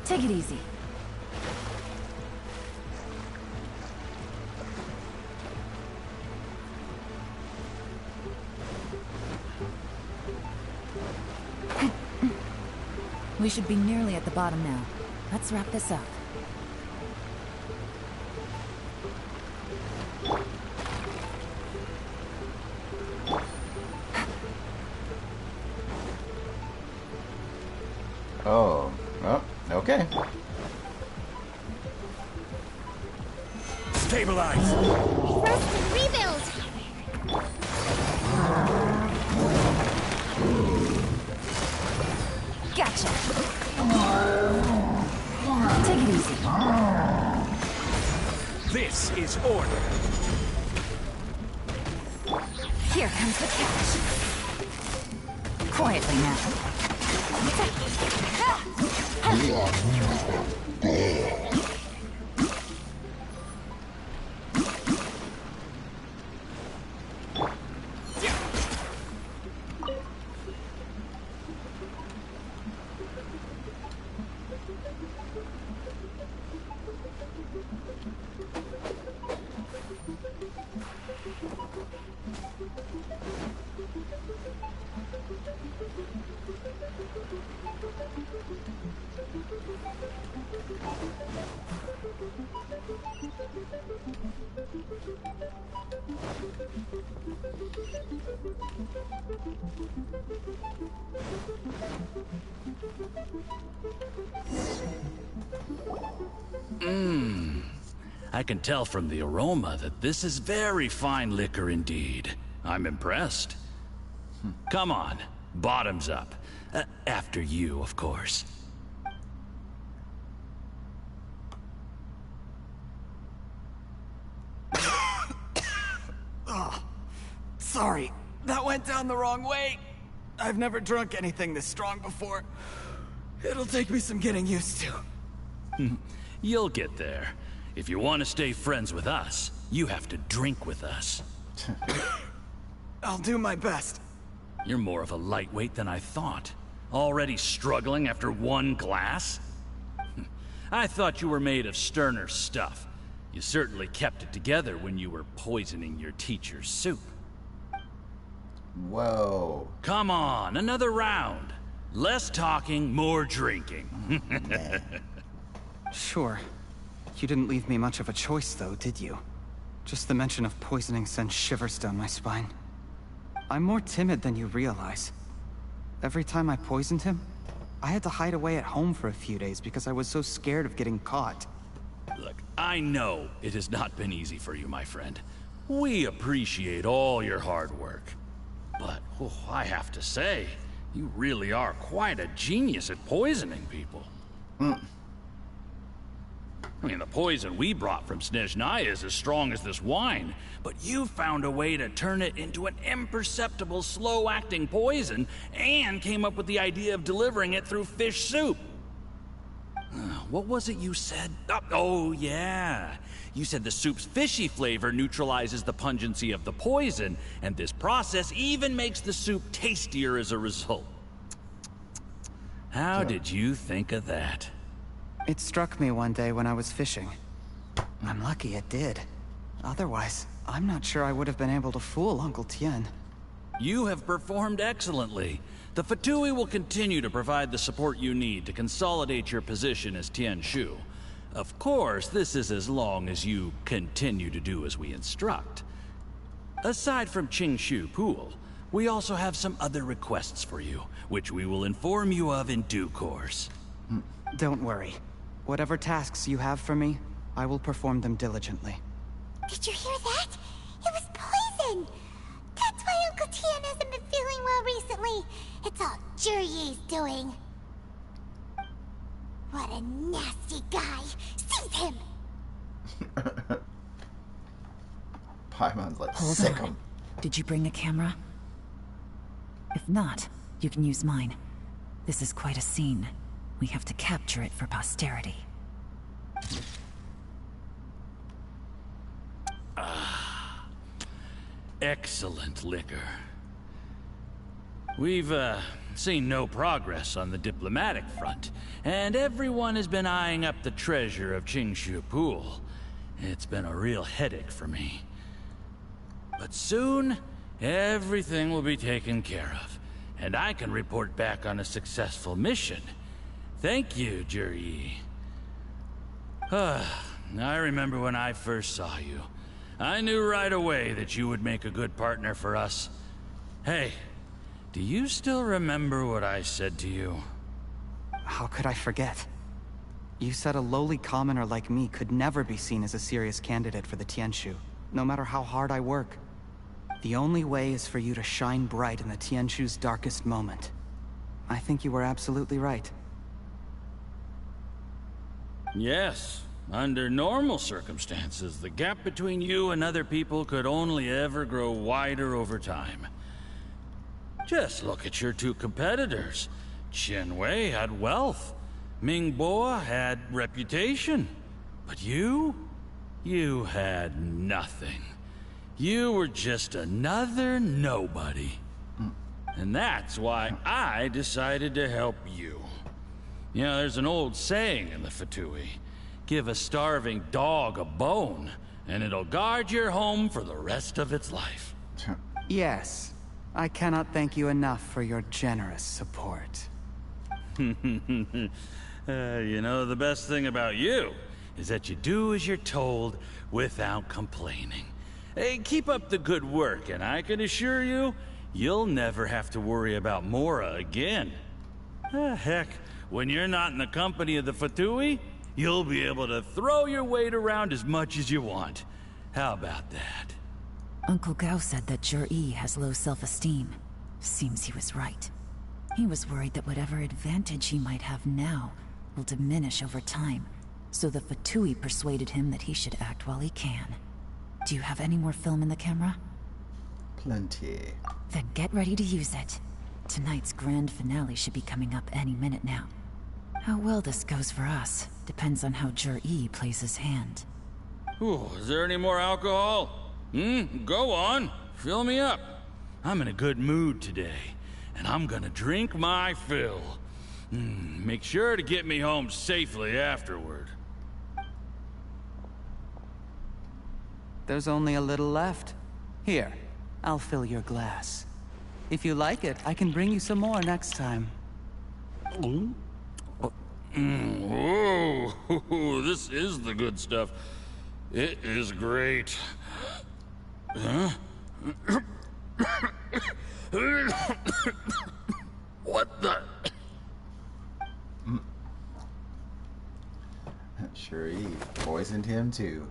Take it easy. We should be nearly at the bottom now. Let's wrap this up. Oh, well, okay. Stabilize! First, rebuild. Gotcha! Take it easy. This is order. Here comes the catch. Quietly now. I can tell from the aroma that this is very fine liquor indeed. I'm impressed. Come on, bottoms up. After you, of course. Oh, sorry. That went down the wrong way. I've never drunk anything this strong before. It'll take me some getting used to. You'll get there. If you want to stay friends with us, you have to drink with us. I'll do my best. You're more of a lightweight than I thought. Already struggling after one glass? I thought you were made of sterner stuff. You certainly kept it together when you were poisoning your teacher's soup. Whoa. Come on, another round. Less talking, more drinking. Sure. You didn't leave me much of a choice, though, did you? Just the mention of poisoning sends shivers down my spine. I'm more timid than you realize. Every time I poisoned him, I had to hide away at home for a few days because I was so scared of getting caught. Look, I know it has not been easy for you, my friend. We appreciate all your hard work. But, I have to say, you really are quite a genius at poisoning people. I mean, the poison we brought from Snezhnaya is as strong as this wine, but you found a way to turn it into an imperceptible, slow-acting poison, and came up with the idea of delivering it through fish soup. What was it you said? Oh, yeah. You said the soup's fishy flavor neutralizes the pungency of the poison, and this process even makes the soup tastier as a result. How did you think of that? It struck me one day when I was fishing. I'm lucky it did. Otherwise, I'm not sure I would have been able to fool Uncle Tien. You have performed excellently. The Fatui will continue to provide the support you need to consolidate your position as Tien Shu. Of course, this is as long as you continue to do as we instruct. Aside from Qingshu Pool, we also have some other requests for you, which we will inform you of in due course. Don't worry. Whatever tasks you have for me, I will perform them diligently. Did you hear that? It was poison! That's why Uncle Tien hasn't been feeling well recently. It's all Jurye's doing. What a nasty guy! Seize him! Paimon's like, Hold sick on. him. Did you bring a camera? If not, you can use mine. This is quite a scene. We have to capture it for posterity. Excellent liquor. We've, seen no progress on the diplomatic front, and everyone has been eyeing up the treasure of Qingshu Pool. It's been a real headache for me. But soon, everything will be taken care of, and I can report back on a successful mission. Thank you, Juri. I remember when I first saw you. I knew right away that you would make a good partner for us. Hey, do you still remember what I said to you? How could I forget? You said a lowly commoner like me could never be seen as a serious candidate for the Tianshu, no matter how hard I work. The only way is for you to shine bright in the Tianshu's darkest moment. I think you were absolutely right. Yes. Under normal circumstances, the gap between you and other people could only ever grow wider over time. Just look at your two competitors. Qianwei had wealth. Mingbo had reputation. But you had nothing. You were just another nobody. And that's why I decided to help you. You know, there's an old saying in the Fatui. Give a starving dog a bone, and it'll guard your home for the rest of its life. Yes. I cannot thank you enough for your generous support. You know, the best thing about you is that you do as you're told without complaining. Hey, keep up the good work, and I can assure you, you'll never have to worry about Mora again. Heck, when you're not in the company of the Fatui, you'll be able to throw your weight around as much as you want. How about that? Uncle Gao said that Jur-E has low self-esteem. Seems he was right. He was worried that whatever advantage he might have now will diminish over time, so the Fatui persuaded him that he should act while he can. Do you have any more film in the camera? Plenty. Then get ready to use it. Tonight's grand finale should be coming up any minute now. How well this goes for us depends on how Jur-E plays his hand. Ooh, is there any more alcohol? Go on. Fill me up. I'm in a good mood today, and I'm gonna drink my fill. Make sure to get me home safely afterward. There's only a little left. Here, I'll fill your glass. If you like it, I can bring you some more next time. Whoa, this is the good stuff. It is great. Huh? What the? Sure, he poisoned him too.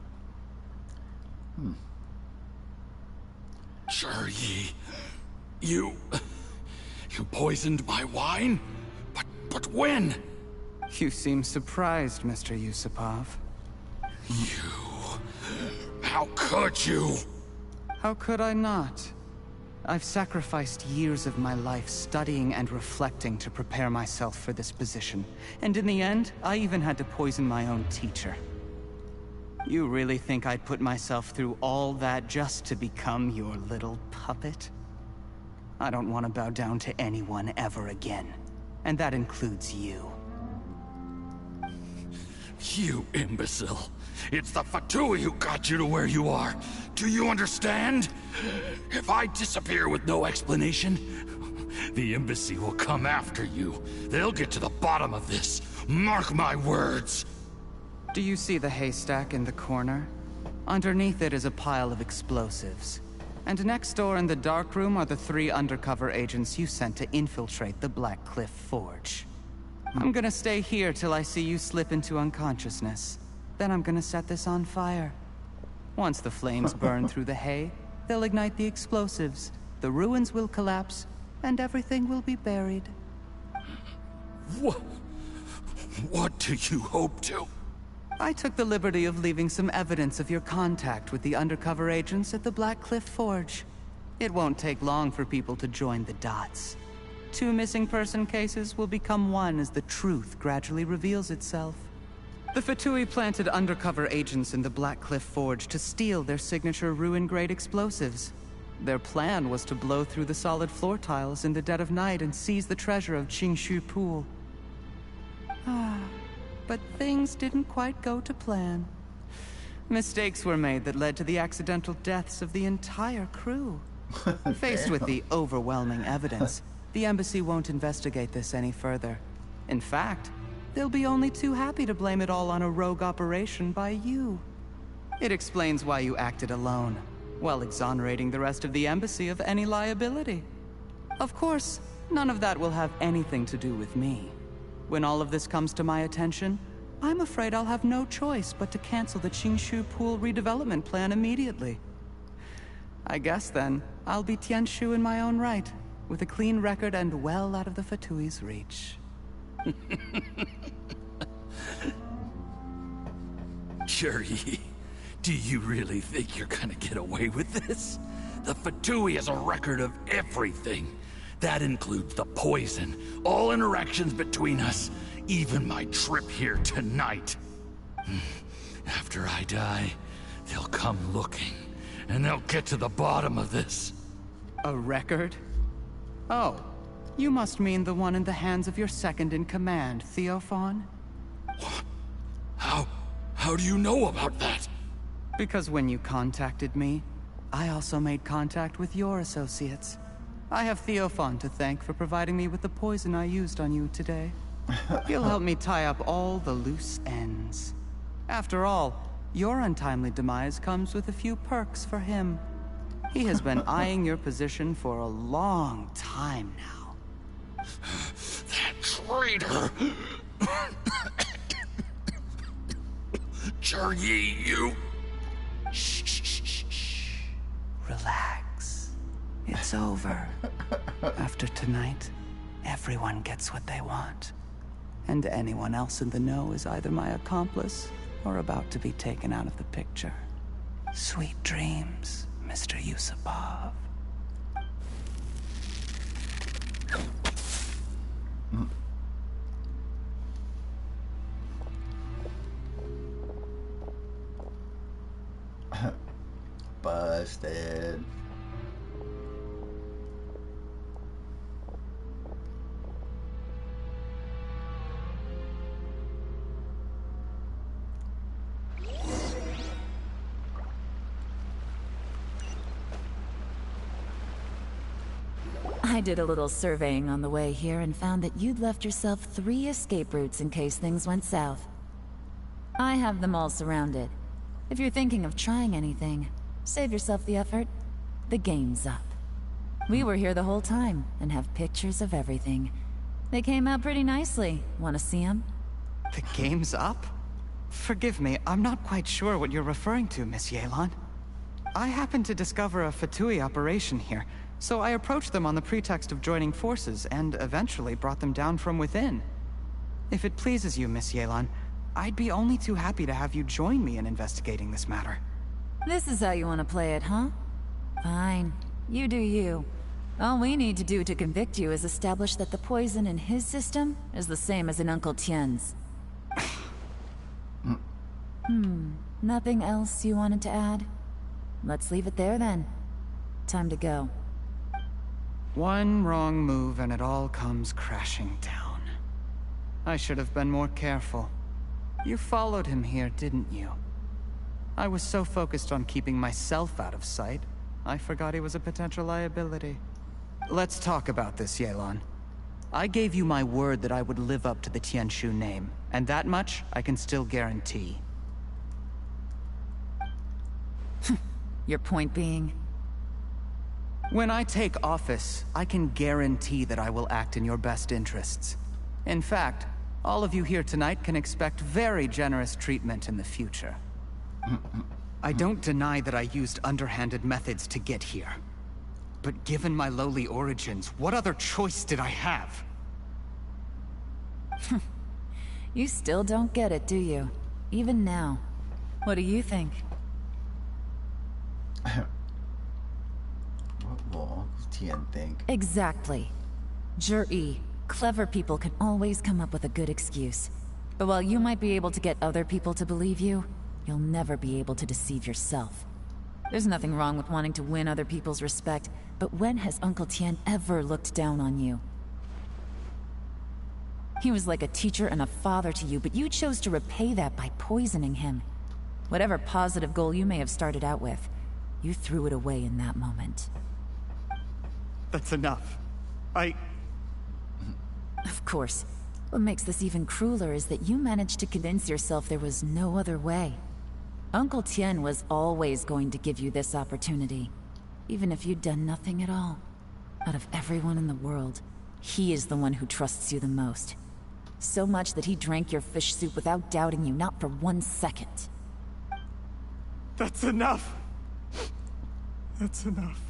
Sure, you poisoned my wine? But when? You seem surprised, Mr. Yusupov. How could you? How could I not? I've sacrificed years of my life studying and reflecting to prepare myself for this position. And in the end, I even had to poison my own teacher. You really think I'd put myself through all that just to become your little puppet? I don't want to bow down to anyone ever again. And that includes you. You imbecile. It's the Fatui who got you to where you are. Do you understand? If I disappear with no explanation, the embassy will come after you. They'll get to the bottom of this. Mark my words. Do you see the haystack in the corner? Underneath it is a pile of explosives. And next door in the dark room are the 3 undercover agents you sent to infiltrate the Black Cliff Forge. I'm gonna stay here till I see you slip into unconsciousness. Then I'm gonna set this on fire. Once the flames burn through the hay, they'll ignite the explosives, the ruins will collapse, and everything will be buried. What do you hope to? I took the liberty of leaving some evidence of your contact with the undercover agents at the Black Cliff Forge. It won't take long for people to join the dots. 2 missing person cases will become one as the truth gradually reveals itself. The Fatui planted undercover agents in the Black Cliff Forge to steal their signature ruin-grade explosives. Their plan was to blow through the solid floor tiles in the dead of night and seize the treasure of Qingshu Pool. But things didn't quite go to plan. Mistakes were made that led to the accidental deaths of the entire crew. Faced with the overwhelming evidence, the embassy won't investigate this any further. In fact, they'll be only too happy to blame it all on a rogue operation by you. It explains why you acted alone, while exonerating the rest of the embassy of any liability. Of course, none of that will have anything to do with me. When all of this comes to my attention, I'm afraid I'll have no choice but to cancel the Qingshu Pool redevelopment plan immediately. I guess then, I'll be Tianshu in my own right, with a clean record and well out of the Fatui's reach. Juri, do you really think you're gonna get away with this? The Fatui has a record of everything. That includes the poison, all interactions between us, even my trip here tonight. After I die, they'll come looking, and they'll get to the bottom of this. A record? Oh, you must mean the one in the hands of your second-in-command, Theophan? How do you know about that? Because when you contacted me, I also made contact with your associates. I have Theophan to thank for providing me with the poison I used on you today. He'll help me tie up all the loose ends. After all, your untimely demise comes with a few perks for him. He has been eyeing your position for a long time now. That traitor! Juri, you... Shh. Relax. It's over. After tonight, everyone gets what they want. And anyone else in the know is either my accomplice or about to be taken out of the picture. Sweet dreams, Mr. Yusupov. Busted. I did a little surveying on the way here and found that you'd left yourself 3 escape routes in case things went south. I have them all surrounded. If you're thinking of trying anything, save yourself the effort. The game's up. We were here the whole time and have pictures of everything. They came out pretty nicely. Want to see them? The game's up? Forgive me, I'm not quite sure what you're referring to, Miss Yelan. I happened to discover a Fatui operation here, so I approached them on the pretext of joining forces and eventually brought them down from within. If it pleases you, Miss Yelan, I'd be only too happy to have you join me in investigating this matter. This is how you want to play it, huh? Fine. You do you. All we need to do to convict you is establish that the poison in his system is the same as in Uncle Tien's. Nothing else you wanted to add? Let's leave it there then. Time to go. One wrong move and it all comes crashing down. I should have been more careful. You followed him here, didn't you? I was so focused on keeping myself out of sight, I forgot he was a potential liability. Let's talk about this, Yelan. I gave you my word that I would live up to the Tianshu name, and that much I can still guarantee. Your point being? When I take office, I can guarantee that I will act in your best interests. In fact, all of you here tonight can expect very generous treatment in the future. I don't deny that I used underhanded methods to get here. But given my lowly origins, what other choice did I have? You still don't get it, do you? Even now. What do you think? Well, Tien think. Exactly. Jur-E, clever people can always come up with a good excuse. But while you might be able to get other people to believe you, you'll never be able to deceive yourself. There's nothing wrong with wanting to win other people's respect, but when has Uncle Tien ever looked down on you? He was like a teacher and a father to you, but you chose to repay that by poisoning him. Whatever positive goal you may have started out with, you threw it away in that moment. That's enough. Of course. What makes this even crueler is that you managed to convince yourself there was no other way. Uncle Tien was always going to give you this opportunity, even if you'd done nothing at all. Out of everyone in the world, he is the one who trusts you the most. So much that he drank your fish soup without doubting you, not for 1 second. That's enough! That's enough.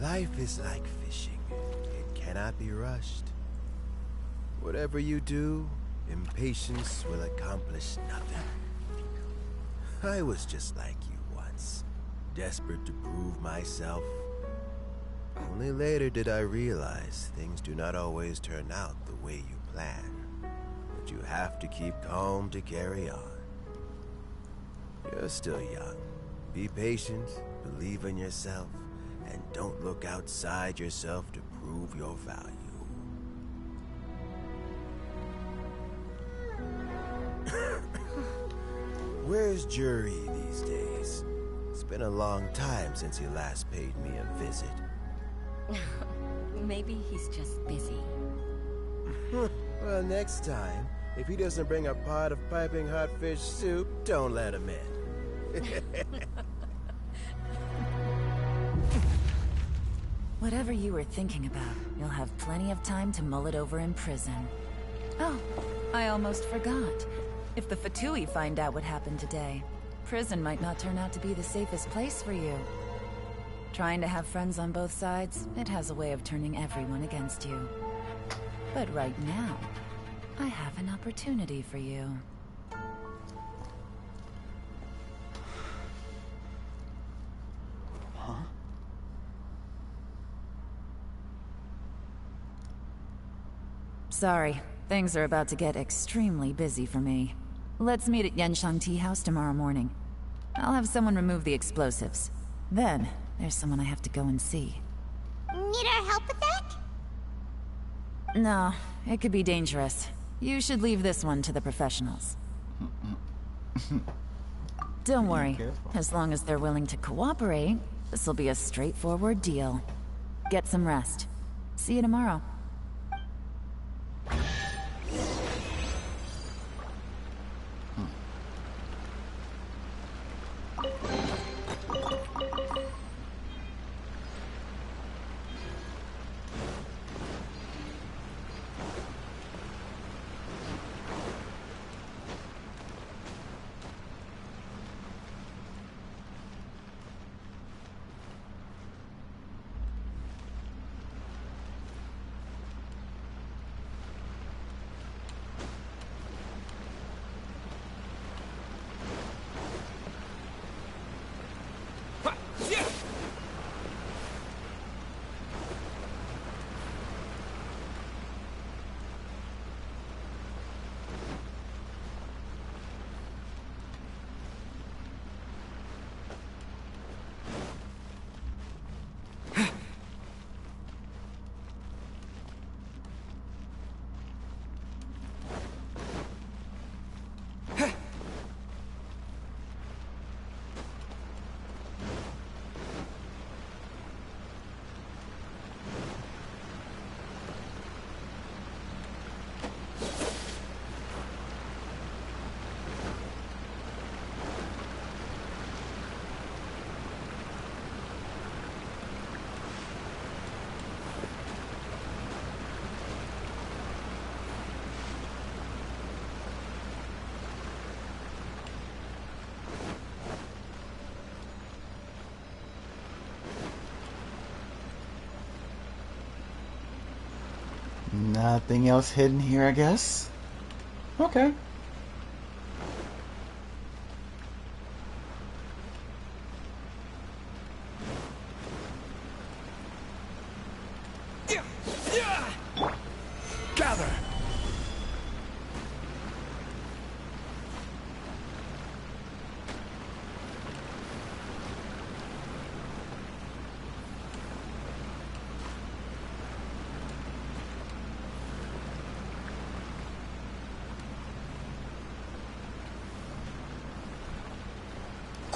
Life is like fishing. It cannot be rushed. Whatever you do, impatience will accomplish nothing. I was just like you once, desperate to prove myself. Only later did I realize things do not always turn out the way you plan. But you have to keep calm to carry on. You're still young. Be patient, believe in yourself, and don't look outside yourself to prove your value. Where's Jur-E these days? It's been a long time since he last paid me a visit. Maybe he's just busy. Well, next time, if he doesn't bring a pot of piping hot fish soup, don't let him in. Whatever you were thinking about, you'll have plenty of time to mull it over in prison. Oh, I almost forgot. If the Fatui find out what happened today, prison might not turn out to be the safest place for you. Trying to have friends on both sides, it has a way of turning everyone against you. But right now, I have an opportunity for you. Huh? Sorry, things are about to get extremely busy for me. Let's meet at Yanshang Tea House tomorrow morning. I'll have someone remove the explosives. Then, there's someone I have to go and see. Need our help with that? No, it could be dangerous. You should leave this one to the professionals. Don't worry. As long as they're willing to cooperate, this'll be a straightforward deal. Get some rest. See you tomorrow. Nothing else hidden here, I guess. Okay.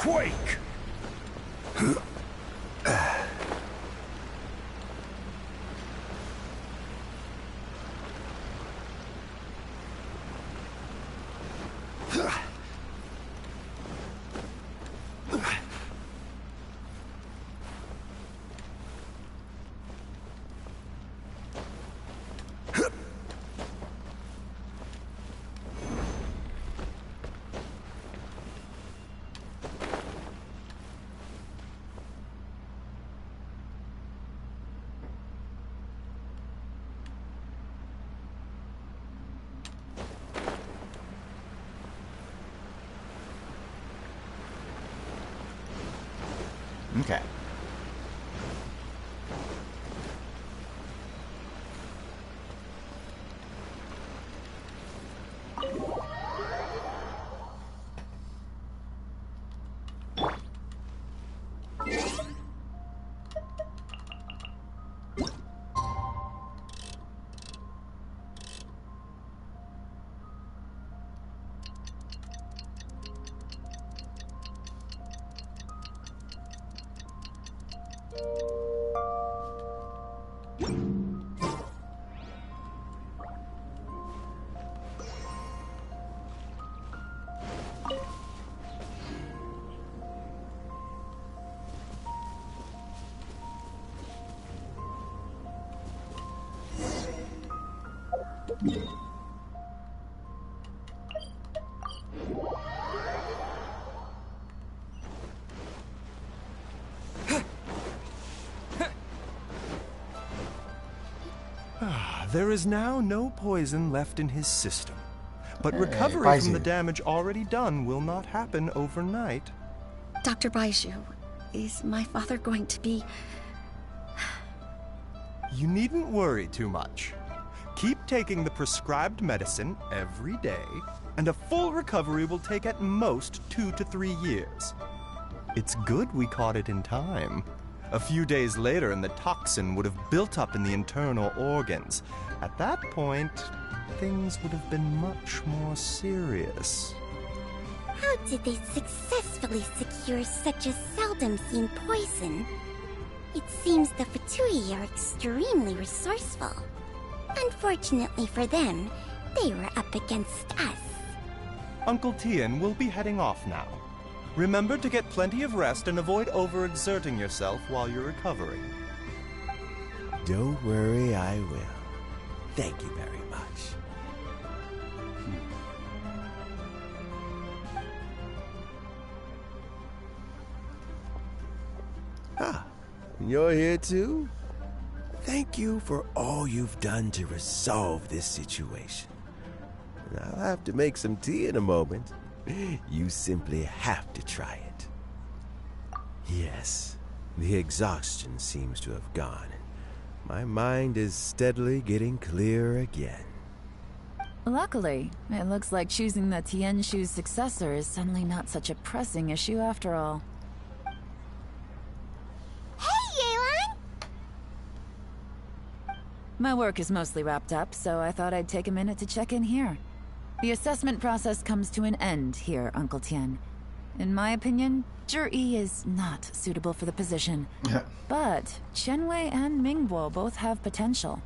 quake! Okay. There is now no poison left in his system. But recovery from the damage already done will not happen overnight. Dr. Baiju, is my father going to be... You needn't worry too much. Keep taking the prescribed medicine every day, and a full recovery will take at most 2 to 3 years. It's good we caught it in time. A few days later, and the toxin would have built up in the internal organs. At that point, things would have been much more serious. How did they successfully secure such a seldom-seen poison? It seems the Fatui are extremely resourceful. Unfortunately for them, they were up against us. Uncle Tien will be heading off now. Remember to get plenty of rest and avoid overexerting yourself while you're recovering. Don't worry, I will. Thank you very much. Ah, you're here too? Thank you for all you've done to resolve this situation. I'll have to make some tea in a moment. You simply have to try it. Yes, the exhaustion seems to have gone. My mind is steadily getting clearer again. Luckily, it looks like choosing the Tianshu's successor is suddenly not such a pressing issue after all. Hey, Yelan! My work is mostly wrapped up, so I thought I'd take a minute to check in here. The assessment process comes to an end here, Uncle Tien. In my opinion, Zhi is not suitable for the position. But Qianwei and Mingguo both have potential.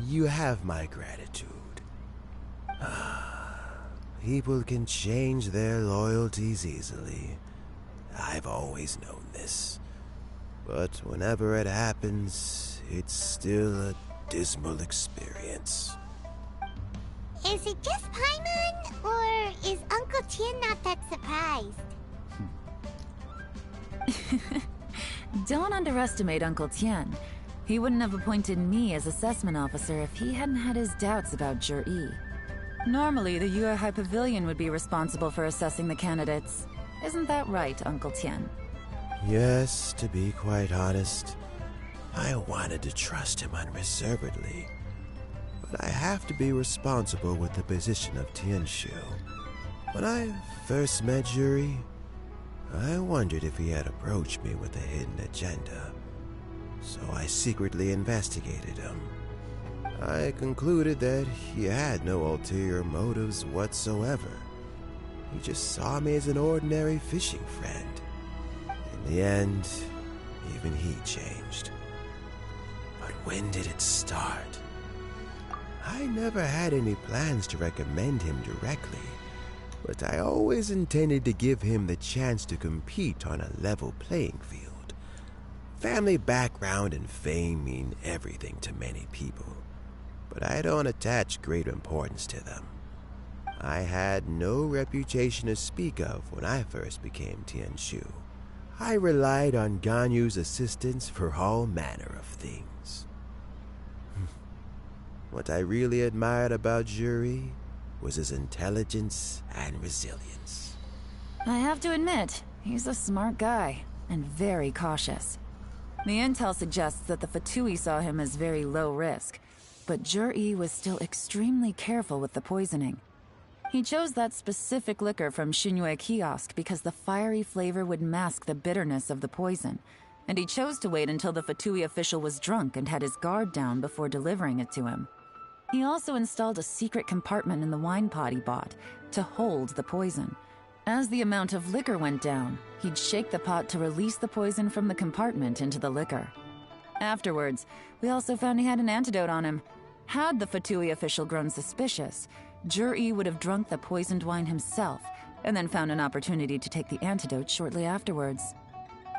You have my gratitude. People can change their loyalties easily. I've always known this. But whenever it happens, it's still a dismal experience. Is it just Paimon, or is Uncle Tien not that surprised? Don't underestimate Uncle Tien. He wouldn't have appointed me as assessment officer if he hadn't had his doubts about Zhi. Normally, the Yuehai Pavilion would be responsible for assessing the candidates. Isn't that right, Uncle Tien? Yes, to be quite honest, I wanted to trust him unreservedly. But I have to be responsible with the position of Tianshu. When I first met Zhi, I wondered if he had approached me with a hidden agenda. So I secretly investigated him. I concluded that he had no ulterior motives whatsoever. He just saw me as an ordinary fishing friend. In the end, even he changed. But when did it start? I never had any plans to recommend him directly, but I always intended to give him the chance to compete on a level playing field. Family background and fame mean everything to many people, but I don't attach great importance to them. I had no reputation to speak of when I first became Tianshu. I relied on Ganyu's assistance for all manner of things. What I really admired about Juri was his intelligence and resilience. I have to admit, he's a smart guy, and very cautious. The intel suggests that the Fatui saw him as very low risk, but Juri was still extremely careful with the poisoning. He chose that specific liquor from Xingyue Kiosk because the fiery flavor would mask the bitterness of the poison, and he chose to wait until the Fatui official was drunk and had his guard down before delivering it to him. He also installed a secret compartment in the wine pot he bought to hold the poison. As the amount of liquor went down, he'd shake the pot to release the poison from the compartment into the liquor. Afterwards, we also found he had an antidote on him. Had the Fatui official grown suspicious, Juri would have drunk the poisoned wine himself, and then found an opportunity to take the antidote shortly afterwards.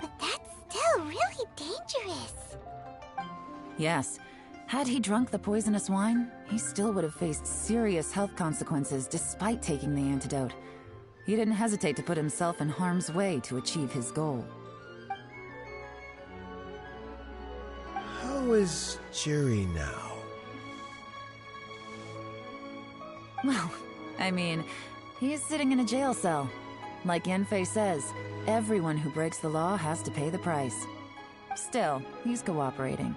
But that's still really dangerous. Yes, had he drunk the poisonous wine, he still would have faced serious health consequences despite taking the antidote. He didn't hesitate to put himself in harm's way to achieve his goal. How is Juri now? Well, I mean, he's sitting in a jail cell. Like Yanfei says, everyone who breaks the law has to pay the price. Still, he's cooperating.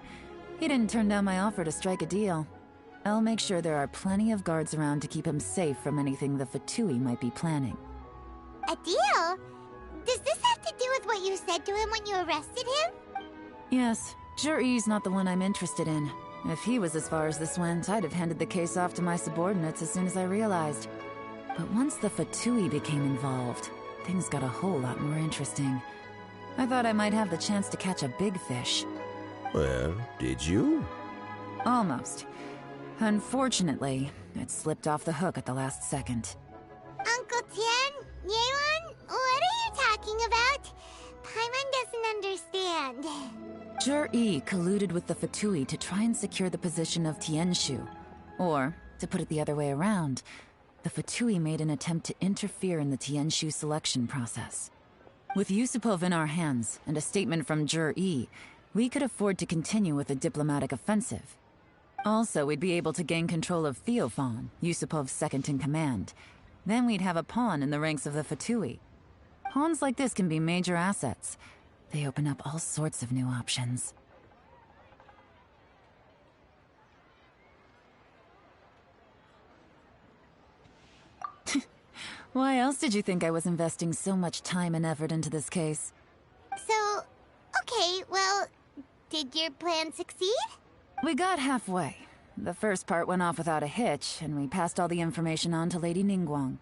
He didn't turn down my offer to strike a deal. I'll make sure there are plenty of guards around to keep him safe from anything the Fatui might be planning. A deal? Does this have to do with what you said to him when you arrested him? Yes, Juri's not the one I'm interested in. If he was as far as this went, I'd have handed the case off to my subordinates as soon as I realized. But once the Fatui became involved, things got a whole lot more interesting. I thought I might have the chance to catch a big fish. Well, did you? Almost. Unfortunately, it slipped off the hook at the last second. Uncle Tian? Yeon? What are you talking about? Paimon doesn't understand. Jur-E colluded with the Fatui to try and secure the position of Tianshu. Or, to put it the other way around, the Fatui made an attempt to interfere in the Tianshu selection process. With Yusupov in our hands, and a statement from Jur-E, we could afford to continue with a diplomatic offensive. Also, we'd be able to gain control of Theophan, Yusupov's second-in-command. Then we'd have a pawn in the ranks of the Fatui. Pawns like this can be major assets. They open up all sorts of new options. Why else did you think I was investing so much time and effort into this case? So, okay, well, did your plan succeed? We got halfway. The first part went off without a hitch, and we passed all the information on to Lady Ningguang.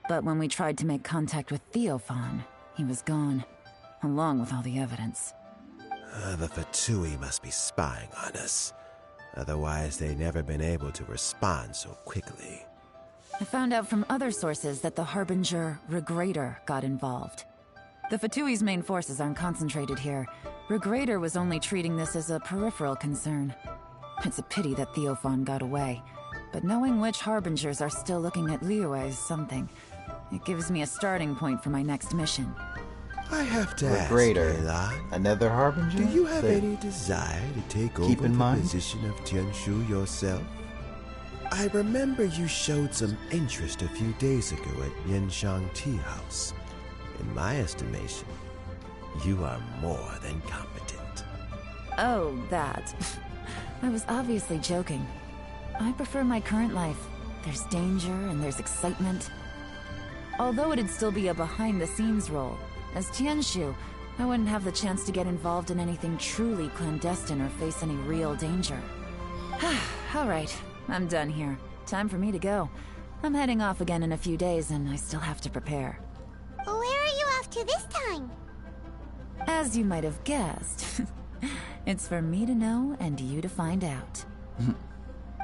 But when we tried to make contact with Theophan, he was gone, along with all the evidence. The Fatui must be spying on us. Otherwise, they'd never been able to respond so quickly. I found out from other sources that the Harbinger, Regrator, got involved. The Fatui's main forces aren't concentrated here. Regrator was only treating this as a peripheral concern. It's a pity that Theophan got away. But knowing which Harbingers are still looking at Liyue is something. It gives me a starting point for my next mission. I have to ask, Regrator. Elan, Another Harbinger? do you have any desire to take over the position of Tianshu yourself? I remember you showed some interest a few days ago at Yanshang Tea House. In my estimation, you are more than competent. Oh, that. I was obviously joking. I prefer my current life. There's danger and there's excitement. Although it'd still be a behind-the-scenes role, as Tianshu, I wouldn't have the chance to get involved in anything truly clandestine or face any real danger. All right, I'm done here. Time for me to go. I'm heading off again in a few days, and I still have to prepare. Where are you off to this time? As you might have guessed, it's for me to know and you to find out.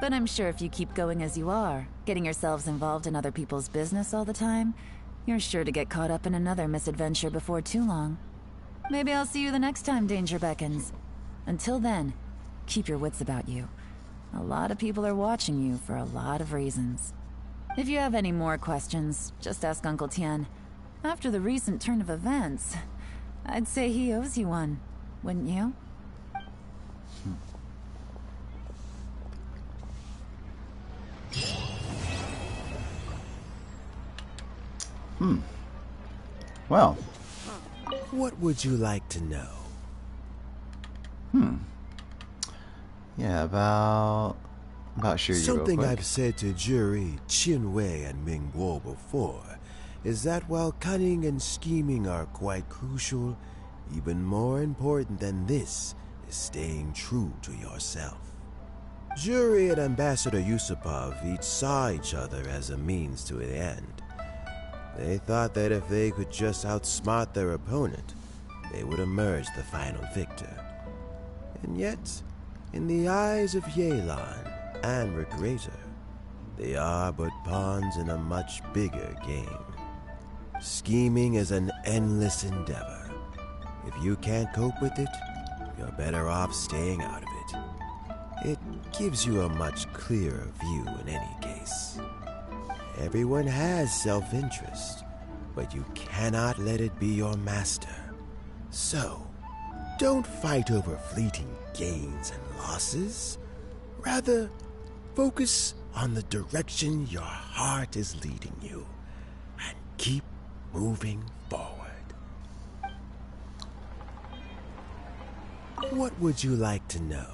But I'm sure if you keep going as you are, getting yourselves involved in other people's business all the time, you're sure to get caught up in another misadventure before too long. Maybe I'll see you the next time danger beckons. Until then, keep your wits about you. A lot of people are watching you for a lot of reasons. If you have any more questions, just ask Uncle Tien. After the recent turn of events, I'd say he owes you one, wouldn't you? Well. What would you like to know? Yeah, about Shiryu Something real quick. I've said to Jury, Qinwei, and Mingguo before is that while cunning and scheming are quite crucial, even more important than this is staying true to yourself. Jury and Ambassador Yusupov each saw each other as a means to an end. They thought that if they could just outsmart their opponent, they would emerge the final victor. And yet, in the eyes of Yelan and Regrator, they are but pawns in a much bigger game. Scheming is an endless endeavor. If you can't cope with it, you're better off staying out of it. It gives you a much clearer view in any case. Everyone has self-interest, but you cannot let it be your master. So, don't fight over fleeting gains and losses. Rather, focus on the direction your heart is leading you, and keep moving forward. What would you like to know?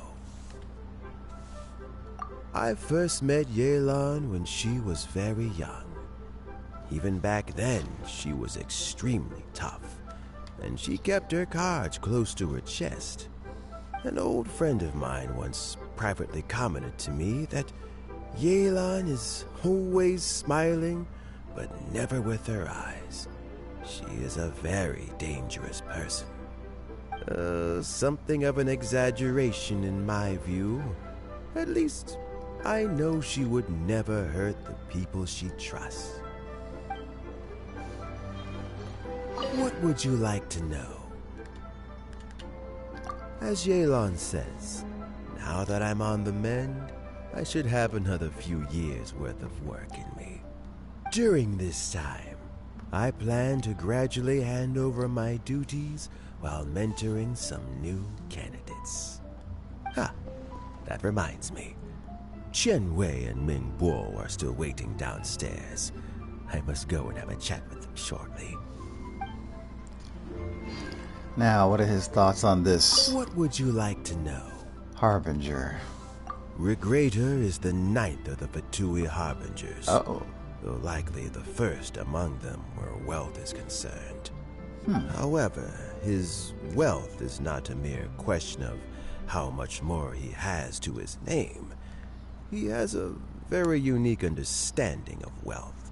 I first met Yelan when she was very young. Even back then, she was extremely tough, and she kept her cards close to her chest. An old friend of mine once privately commented to me that Yelan is always smiling, but never with her eyes. She is a very dangerous person. Something of an exaggeration in my view. At least, I know she would never hurt the people she trusts. What would you like to know? As Yelan says, now that I'm on the mend, I should have another few years' worth of work in me. During this time, I plan to gradually hand over my duties while mentoring some new candidates. That reminds me. Qianwei and Mingguo are still waiting downstairs. I must go and have a chat with them shortly. Now, what are his thoughts on this? What would you like to know? Harbinger. Regrator is the 9th of the Fatui Harbingers. Uh-oh. Though likely the first among them where wealth is concerned. However, his wealth is not a mere question of how much more he has to his name. He has a very unique understanding of wealth,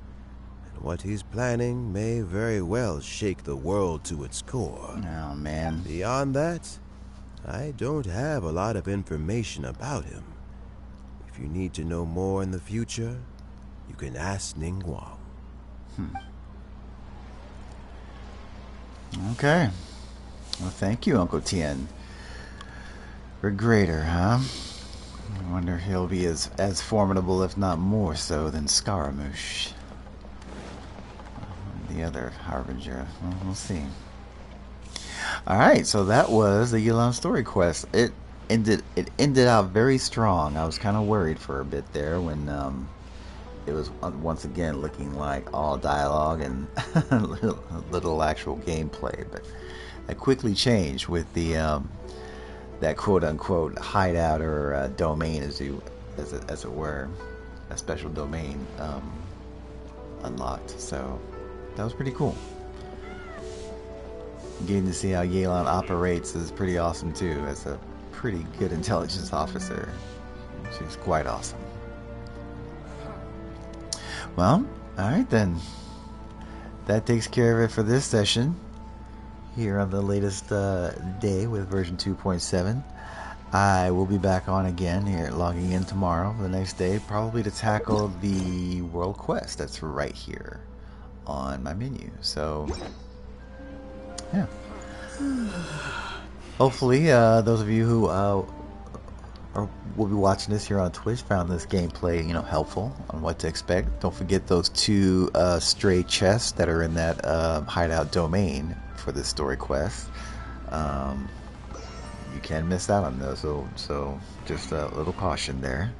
and what he's planning may very well shake the world to its core. Oh, man. Beyond that, I don't have a lot of information about him. If you need to know more in the future, you can ask Ningguang. Okay. Well, thank you, Uncle Tien. Regrator, huh? I wonder if he'll be as formidable, if not more so, than Scaramouche. The other Harbinger. Well, we'll see. Alright, so that was the Yelan story quest. It ended out very strong. I was kind of worried for a bit there when it was once again looking like all dialogue and little actual gameplay, but that quickly changed with the that quote-unquote hideout or domain, as it were, a special domain unlocked. So that was pretty cool. Getting to see how Yelan operates is pretty awesome too, as a pretty good intelligence officer. She's quite awesome. Well, alright then. That takes care of it for this session. Here on the latest day with version 2.7. I will be back on again here, logging in tomorrow, the next day, probably to tackle the World Quest that's right here on my menu. So, yeah. Hopefully, those of you who will be watching this here on Twitch found this gameplay, helpful on what to expect. Don't forget those 2 stray chests that are in that hideout domain for this story quest. You can miss out on those, so just a little caution there.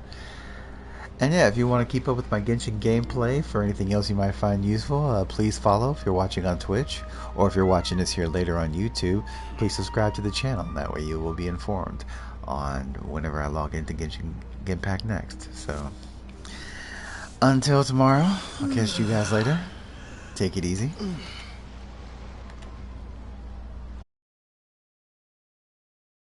And yeah, if you want to keep up with my Genshin gameplay for anything else you might find useful, please follow if you're watching on Twitch, or if you're watching this here later on YouTube, please subscribe to the channel. That way you will be informed on whenever I log into Genshin Impact next. So until tomorrow, I'll catch you guys later. Take it easy.